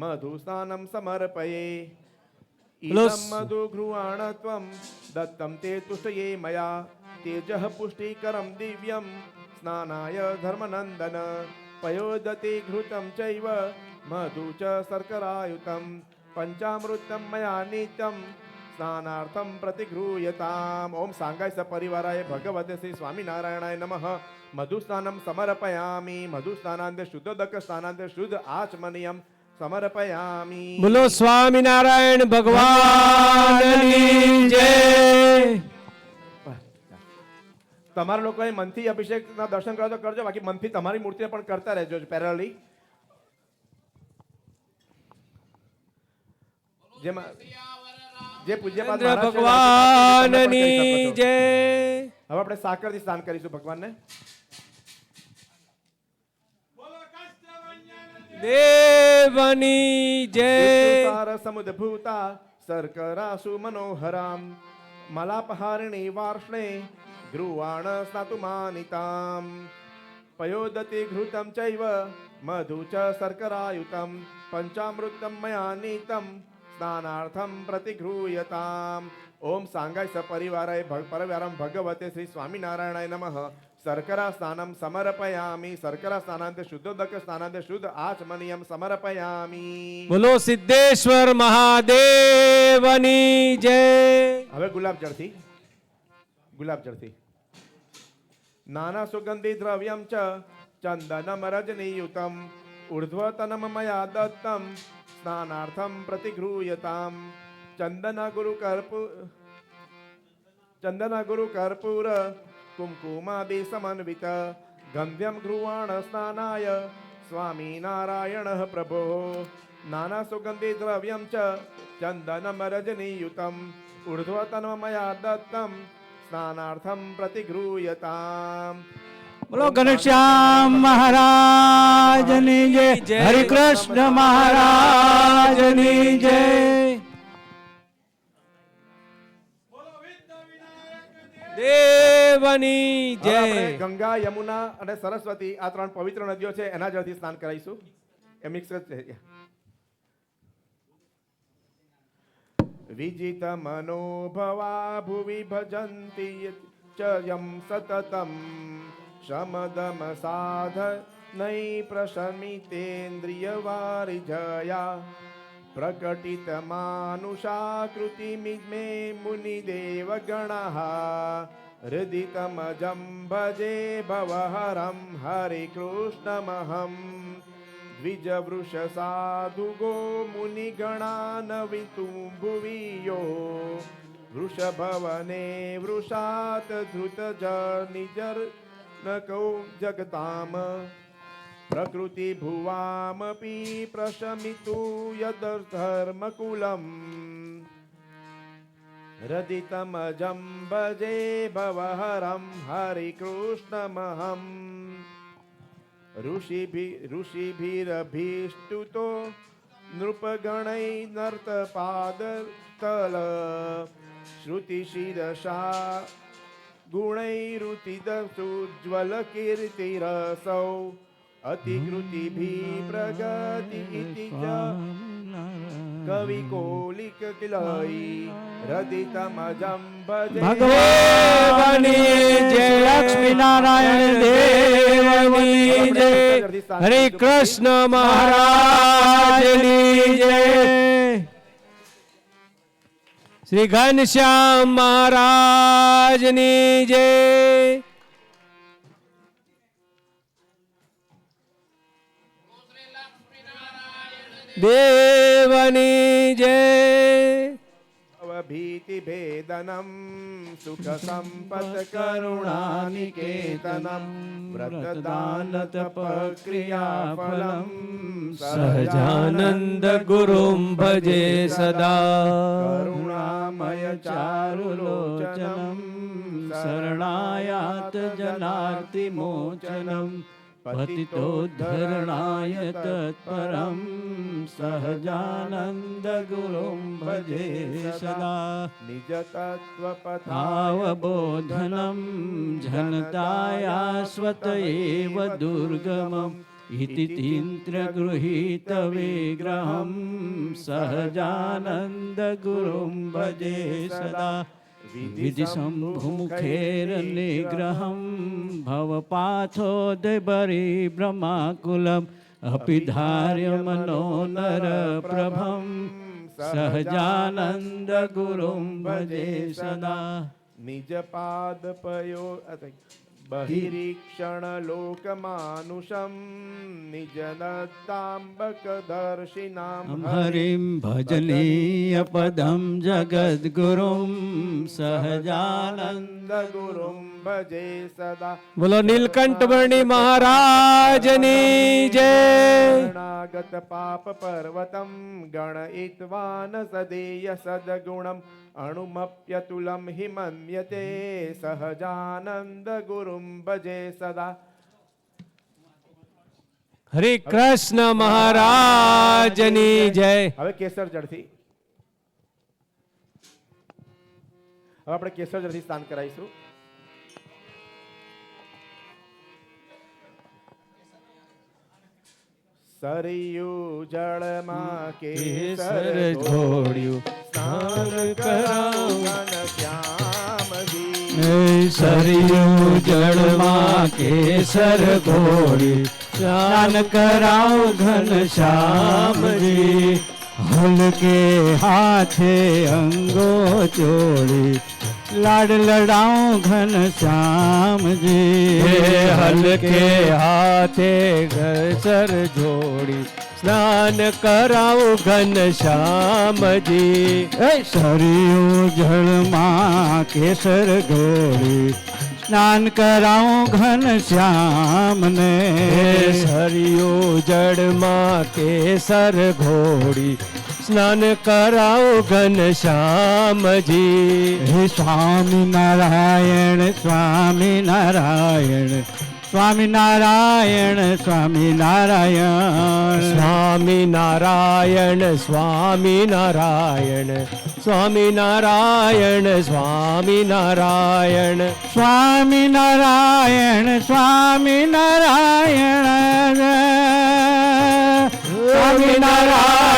મધુ સ્નાનમ સમર્પયે. ઈદમ મધુ ગૃહાણત્વમ દત્તમ તે તુષ્ટયે મયા તેજઃ પુષ્ટિકરમ દિવ્યમ સ્નાનાય ધર્મનંદન પયોદતે ઘૃતમ ચૈવ મધુ ચ શર્કરાયુતમ પંચામૃતમ મયા નિત્યમ સ્નાનાર્થમ પ્રતિગૃહ્યતામ. ઓમ સાંગાય સપરિવારાય ભગવતે શ્રી સ્વામિનારાયણાય નમઃ મધુ સ્નાનમ સમર્પયામી. મધુ સ્નાનાંતે શુદ્ધોદક સ્નાનાંતે શુદ્ધ આચમનીયમ સમર્પયામી. બોલો સ્વામિનારાયણ ભગવાનની જય. તમારા લોકોએ મનથી અભિષેકના દર્શન કરો તો કરજો, બાકી મનથી તમારી મૂર્તિને પણ કરતા રહેજો પેરેલલી. જેમાં જે પૂજ્યપાદ ચંદ્ર મહારાજ છે, ભગવાનની જય. હવે આપણે સાકરથી સ્નાન કરીશું ભગવાનને. દેવની જય. સાર સમુદ્ભૂતા શર્કરાસુ મનોહરામ મલાપહારિણી વાર્ષ્ણે ગૃવાણ સ્નાતુમાનિતામ પયોદતિ ઘૃતમ ચૈવ મધુ ચ શર્કરાયુતમ પંચામૃતમ મયા નીતમ સ્નાનાર્થમ પ્રતિગૃહ્યતામ. ઓમ સાંગાય સપરિવારાય પરવારમ ભગવતે શ્રી સ્વામિનારાયણાય નમઃ શર્કરા સ્નાનમ સમર્પયામી. શર્કરા સ્નાનાંતે શુદ્ધોદક સ્નાનાંતે શુદ્ધ આચમનીયમ સમર્પયામી. બોલો સિદ્ધેશ્વર મહાદેવની જય. હવે ગુલાબ જળથી નાના સુગંધી દ્રવ્યમ ચ ચંદનમ રજનીયુતમ ઉર્ધ્વતનમ મયા દત્તમ સ્નાનાર્થમ પ્રતિગૃહ્યતામ. ચંદના ગુરુ કર્પૂર કુમકુમાદિ સમન્વિત ગંધ્યમ ગૃવાણ સ્નાનાય સ્વામિનારાયણ પ્રભો. નાના સુગંધી દ્રવ્યમ ચ ચંદનમ રજનીયુતમ ઉર્ધ્વતનમ મયા દત્તમ સ્નાનાર્થમ પ્રતિગૃહ્યતામ. બોલો ઘનશ્યામ મહારાજની જય. હરે કૃષ્ણ મહારાજની જય. દેવની હવે જય. આપણે ગંગા યમુના અને સરસ્વતી આ ત્રણ પવિત્ર નદીઓ છે, એના જળથી સ્નાન કરાવીશું. એ મિક્સ જ છે. વિજિત મનોભવા ભુવિ ભજંતિ ચ યમ સતતમ शमदम साधनै प्रशमितेन्द्रियवारिजया प्रकटितमानुषाकृतिमिमे मुनिदेवगणः हृदि तमजं भजे भवहरं हरिकृष्णमहं द्विजवृषसाधुगो मुनिगणानवितुं भुवि यो वृषभवने वृषात् धृतजनिजर्नकौ जगताम् प्रकृतिभुवामपि प्रशमितु यदधर्मकुलम् हृदितमजं भजे भवहरं हरिकृष्णमहम् ऋषिभिरभीष्टुतो नृपगणै नर्तपादतल श्रुतिशिरसा गुणैरुतिदसुज्ज्वलकीर्तिरसौ अतिकृतिभिः प्रगति इति च कविकोलिककिलयि रदितमजं भजे ભગવાનની જય લક્ષ્મી નારાયણ દેવની જય હરે કૃષ્ણ મહારાજની જય શ્રી ઘનશ્યામ મહારાજની જય દેવની જય भीतिभेदनं सुखसम्पत्करुणानिकेतनं व्रतदानतपक्रियाफलं સહજાનંદ ગુરુમ ભજે સદા करुणामय ચારુલોચનમ શરણાયાત જનાર્તિ મોચનમ પતિતોદ્ધરણાય તત્પરમ સહજાનંદ ગુરુમ ભજે સદા निज तत्त्वपथावबोधनं ભાવબોધનમ જનતાયાસ્વત એવ દુર્ગમમ ઇતિ તીન્ત્રગૃહીત વિગ્રહમ સહજાનંદ ગુરુમ ભજે સદા વિધિ શંભુમુખેર નિગ્રહમ ભવપાથોદબરી બ્રહ્માકુલમ અપિધાર્ય મનોનર પ્રભમ સહજાનંદ ગુરુમ ભજે સદા निज पादपयो बहिरीक्षण लोकमानुषं निज नत्ताम्बकदर्शिनां હરિમ ભજનીય પદમ જગદ્ગુરુમ સહજાનંદ गुरुं भजे सदा બોલો નીલકંઠ વર્ણી મહારાજની જય शरणागत पाप पर्वतं गणयित्वान सदेय सद्गुणम् अणुमप्यतुलं हि मन्यते सहजानंद गुरुं भजे सदा હરે કૃષ્ણ મહારાજની જય હવે કેસર જળથી હવે આપણે કેસર જળથી સ્નાન કરાઈશું સરયુ જળમાં કેસર ઘોડ્યું સ્નાન કરાવન શ્યામજી સરયું જળમાં કેસર ઘોડ્યું સ્નાન કરાવ ઘન શ્યામજી હલકે હાથે અંગો ચોળી લાડ લડાઉં ઘન શ્યામજી હલકે હાથે ઘસર જોડી સ્નાન કરાવું ઘન શ્યામજી સરયું જળમાં કેસર ઘોડી સ્નાન કરાવું ઘન શ્યામને સરયું જળમાં કેસર ઘોડી સ્નાન કરાવો ઘન શ્યામજી હે સ્વામિનારાયણ સ્વામિનારાયણ સ્વામિનારાયણ સ્વામિનારાયણ સ્વામિનારાયણ સ્વામિનારાયણ સ્વામિનારાયણ સ્વામિનારાયણ સ્વામિનારાયણ સ્વામિનારાયણ સ્વામિનારાયણ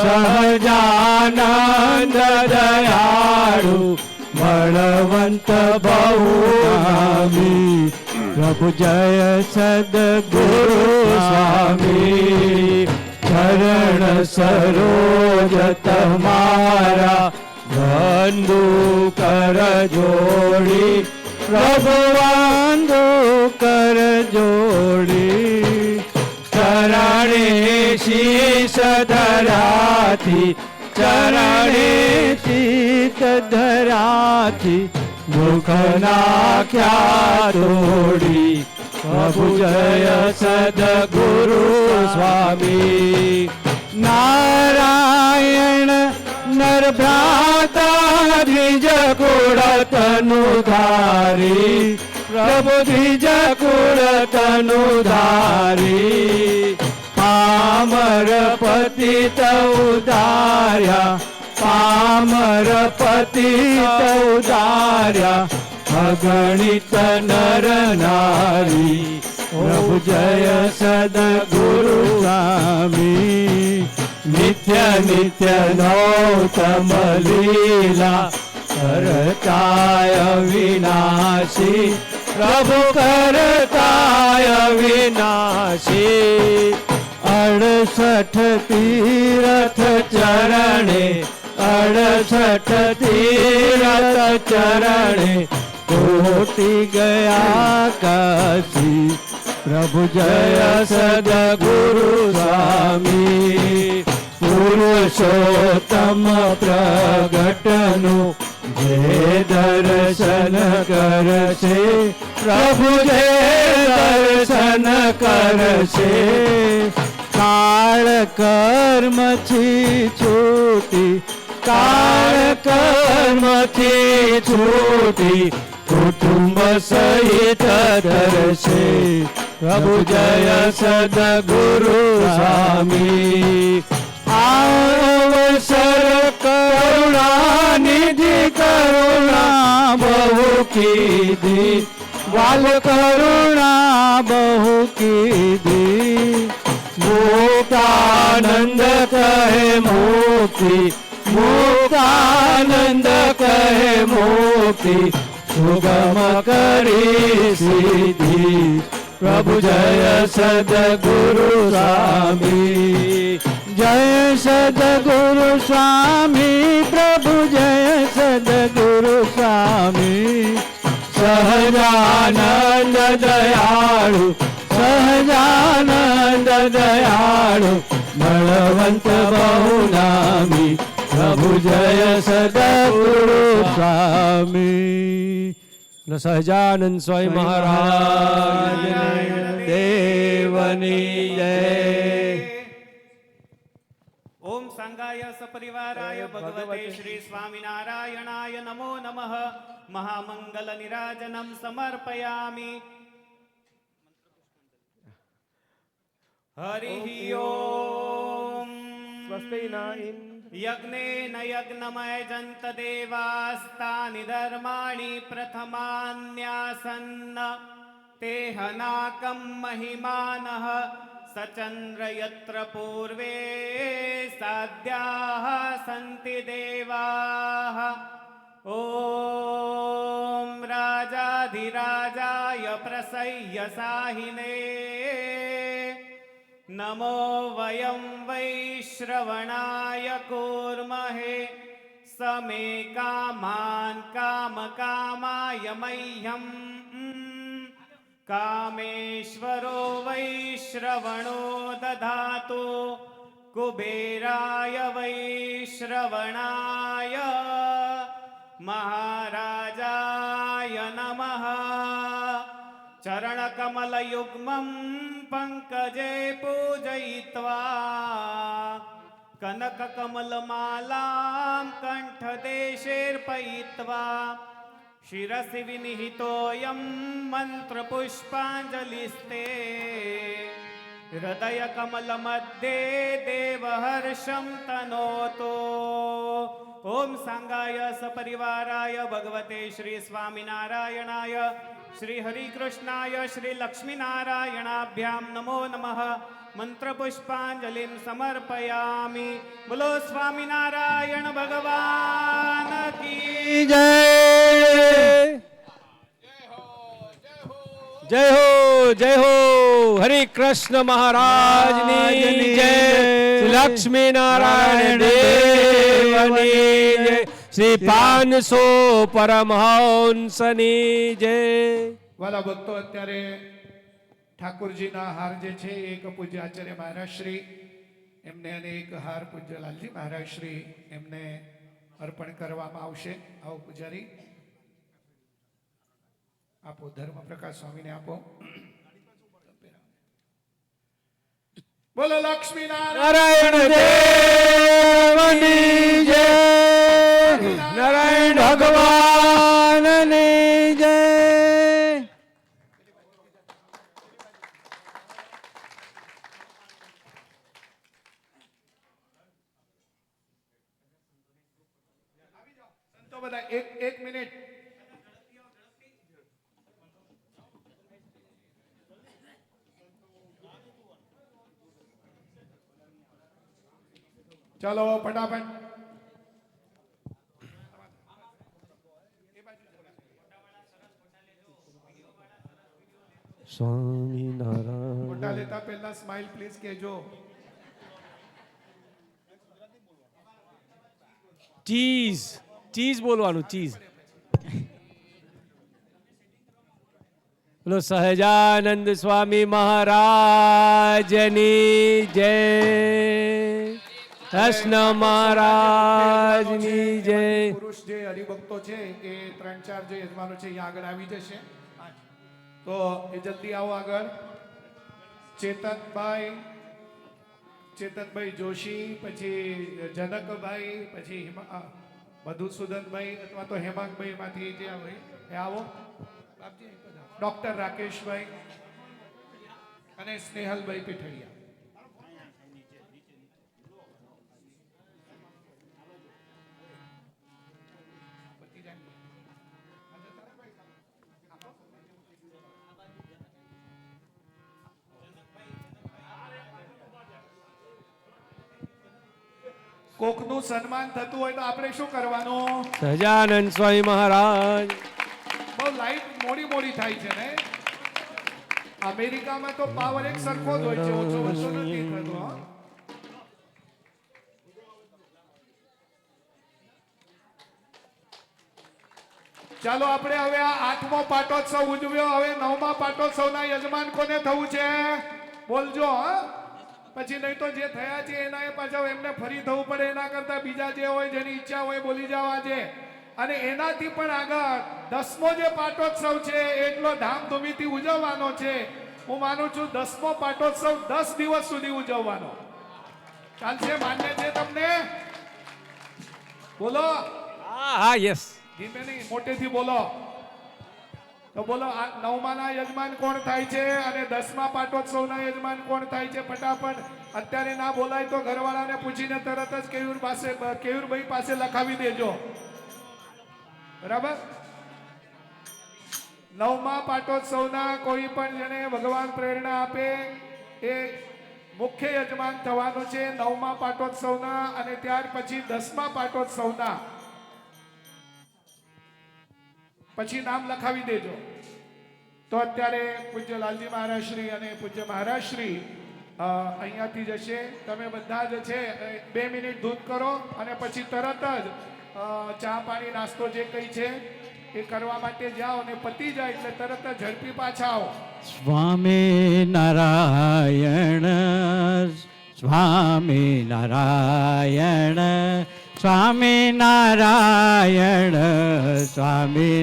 સહજાનંદ દયાળુ બળવંત બહુનામી પ્રભુ જય સદગુરુ સ્વામી ચરણ સરોજ તમારા બંધુ કર જોડી પ્રભુ બંધુ કર જોડી ચરણે શીશ ધરાથી ચરણે શીશ ધરાથી મુખ નાખ્યા તોડી પ્રભુ જય સદગુરુ સ્વામી નારાયણ નરભ્રાતા દ્વિજ કુળ તનુ ધારી પ્રભુ દ્વિજ કુળ તનુ ધારી પામર પતિત ઉદાર્યા પામર પતિત ઉદાર્યા અગણિત નર નારી પ્રભુ જય સદગુરુ સ્વામી નિત્ય નિત્ય નૌતમ લીલા કરતાય વિનાશી પ્રભુ કરતાય વિનાશી 68 તીરથ ચરણે 68 તીરથ ચરણે કોટી ગયા કાશી પ્રભુ જય સદગુરુ સ્વામી પુરુષોત્તમ પ્રગટનું જે દર્શન કરશે પ્રભુ જે દર્શન કરશે કાળ કર્મથી છૂટી કાળ કર્મથી છૂટી કુટુંબ સહિત ધરશે પ્રભુ જય સદગુરુ સ્વામી અવસર કરુણા નિધિ કરુણા બહુ કીધી વાલ કરુણા બહુ કીધી મુક્તાનંદ કહે મુક્તિ મુક્તાનંદ કહે મુક્તિ સુગમ કરી સિદ્ધિ પ્રભુ જય સદગુરુ સ્વામી જય સદગુરુ સ્વામી પ્રભુ જય સદગુરુ સ્વામી સહજાનંદ દયાળુ સહજાનંદ દયાળુ બળવંત બહુનામી પ્રભુ જય સદગુરુ સ્વામી સહજાનંદ સ્વામી મહારાજ દેવની જય ઓમ સંગાય સપરિવારાય ભગવતે શ્રી સ્વામિનારાયણાય નમો નમઃ મહામંગલ નિરાજનમ સમર્પયામિ હરિ ઓમ સ્વસ્તિ ન યજ્ઞેન યજ્ઞમયજંત દેવાસ્તાનિ ધર્માણિ પ્રથમાન્યાસન્ન તે હનાકં મહિમાનઃ સચંદ્ર યત્ર પૂર્વે સાધ્યાઃ સંતિ દેવાઃ ઓમ રાજાધિરાજાય પ્રસહ્ય સાહિને નમો વયં વૈશ્રવણાય કુર્મહે સમે કામાન કામકામાય મહ્યં કામેશ્વરો વૈશ્રવણો દધાતુ કુબેરાય વૈશ્રવણાય મહારાજાય નમઃ ચરણકમલયુગ્મં પંકજે પૂજયિત્વા કનકકમલમાલાં કંઠદેશેર્પયિત્વા શિરસि વિનિહિતોऽયં મંત્રપુષ્પાഞ്જલિસ્તે હૃદયકમલમધ્યે દેવહર્ષં તનોતુ ઓમ સાંગાય સપરિવારાય ભગવતે શ્રી સ્વામિનારાયણાય શ્રી હરિકૃષ્ણાય શ્રી લક્ષ્મીનારાયણાભ્યામ નમો નમઃ મંત્ર પુષ્પાંજલિ સમર્પયામિ. બોલો સ્વામિનારાયણ ભગવાન કી જય જય હો જય હો. હરે કૃષ્ણ મહારાજની જય. શ્રી લક્ષ્મી નારાયણ દેવની જય. શ્રી 500 પરમહંસની જય. વાલા ભક્તો, અત્યારે ઠાકોરજીના હાર જે છે એક પૂજ્ય આચાર્ય મહારાજ શ્રી એમને અને એક હાર પૂજ્ય લાલજી મહારાજ શ્રી એમને અર્પણ કરવામાં આવશે. આવો પૂજારી, આપો. ધર્મ પ્રકાશ સ્વામીને આપો. બોલો લક્ષ્મી નારાયણ દેવની જય. નારાયણ ભગવાનની જય. તો બધા એક મિનિટ. ચાલો ફટાફટ. સ્વામિનારાયણ. ફોટા લેતા પહેલા સ્માઈલ પ્લીઝ કહેજો. ચીઝ ચીઝ બોલવાનું, ચીઝ. બોલો સહજાનંદ સ્વામી મહારાજની જય. કૃષ્ણ મહારાજની જય. પુરુષ જે હરિભક્તો છે એ 3-4 જે યજમાનો છે અહીંયા આગળ આવી જશે. તો એ જલ્દી આવો આગળ. ચેતનભાઈ જોશી, પછી જનકભાઈ, પછી મધુસૂદનભાઈ અથવા તો હેમાંગભાઈ માંથી જે આવે એ આવો. ડોક્ટર રાકેશભાઈ અને સ્નેહલભાઈ પીઠડિયા. કોકનું સન્માન થતું હોય તો આપણે શું કરવાનું? સહજાનંદ સ્વામી મહારાજ. બહુ લાઈટ મોડી થાય છે ને. અમેરિકામાં તો પાવર એક સરખો જ હોય છે, ઓછો ઓછો નથી થતો. હા, ચાલો આપણે હવે આ 8મો પાટોત્સવ ઉજવ્યો. હવે 9મા પાટોત્સવના યજમાન કોને થવું છે? બોલજો. હા, પછી નહીં તો જે થયા છે એના એ પાછા એમને ફરી થવું પડે. એના કરતા બીજા જે હોય જેની ઈચ્છા હોય બોલી જાવ આજે. અને એનાથી પણ આગળ 10મો જે પાટોત્સવ છે એટલો ધામધૂમીથી ઉજવવાનો છે. હું માનું છું 10મો પાટોત્સવ 10 દિવસ સુધી ઉજવવાનો. ચાલશે? માન્ય છે તમને? બોલો. હા યસ. ધીમે નહીં, મોટેથી બોલો. તો બોલો, આ 9માના યજમાન કોણ થાય છે અને 10મા પાટોત્સવના યજમાન કોણ થાય છે? ફટાફટ. અત્યારે ના બોલાય તો ઘરવાળાને પૂછીને તરત જ કેયુરભાઈ પાસે લખાવી દેજો. બરાબર? 9મા પાટોત્સવના કોઈ પણ જેને ભગવાન પ્રેરણા આપે એ મુખ્ય યજમાન થવાનો છે 9મા પાટોત્સવના. અને ત્યાર પછી 10મા પાટોત્સવના પછી નામ લખાવી દેજો. તો અત્યારે પૂજ્ય લાલજી મહારાજ શ્રી અને પૂજ્ય મહારાજ શ્રી અહીંયાથી જશે. તમે બધા જ છે 2 મિનિટ ધૂન કરો અને પછી તરત જ ચા પાણી નાસ્તો જે કંઈ છે એ કરવા માટે જાઓ અને પતી જાય એટલે તરત જ ઝડપી પાછા આવો. સ્વામી નારાયણ, સ્વામી નારાયણ, સ્વામી નારાયણ, સ્વામી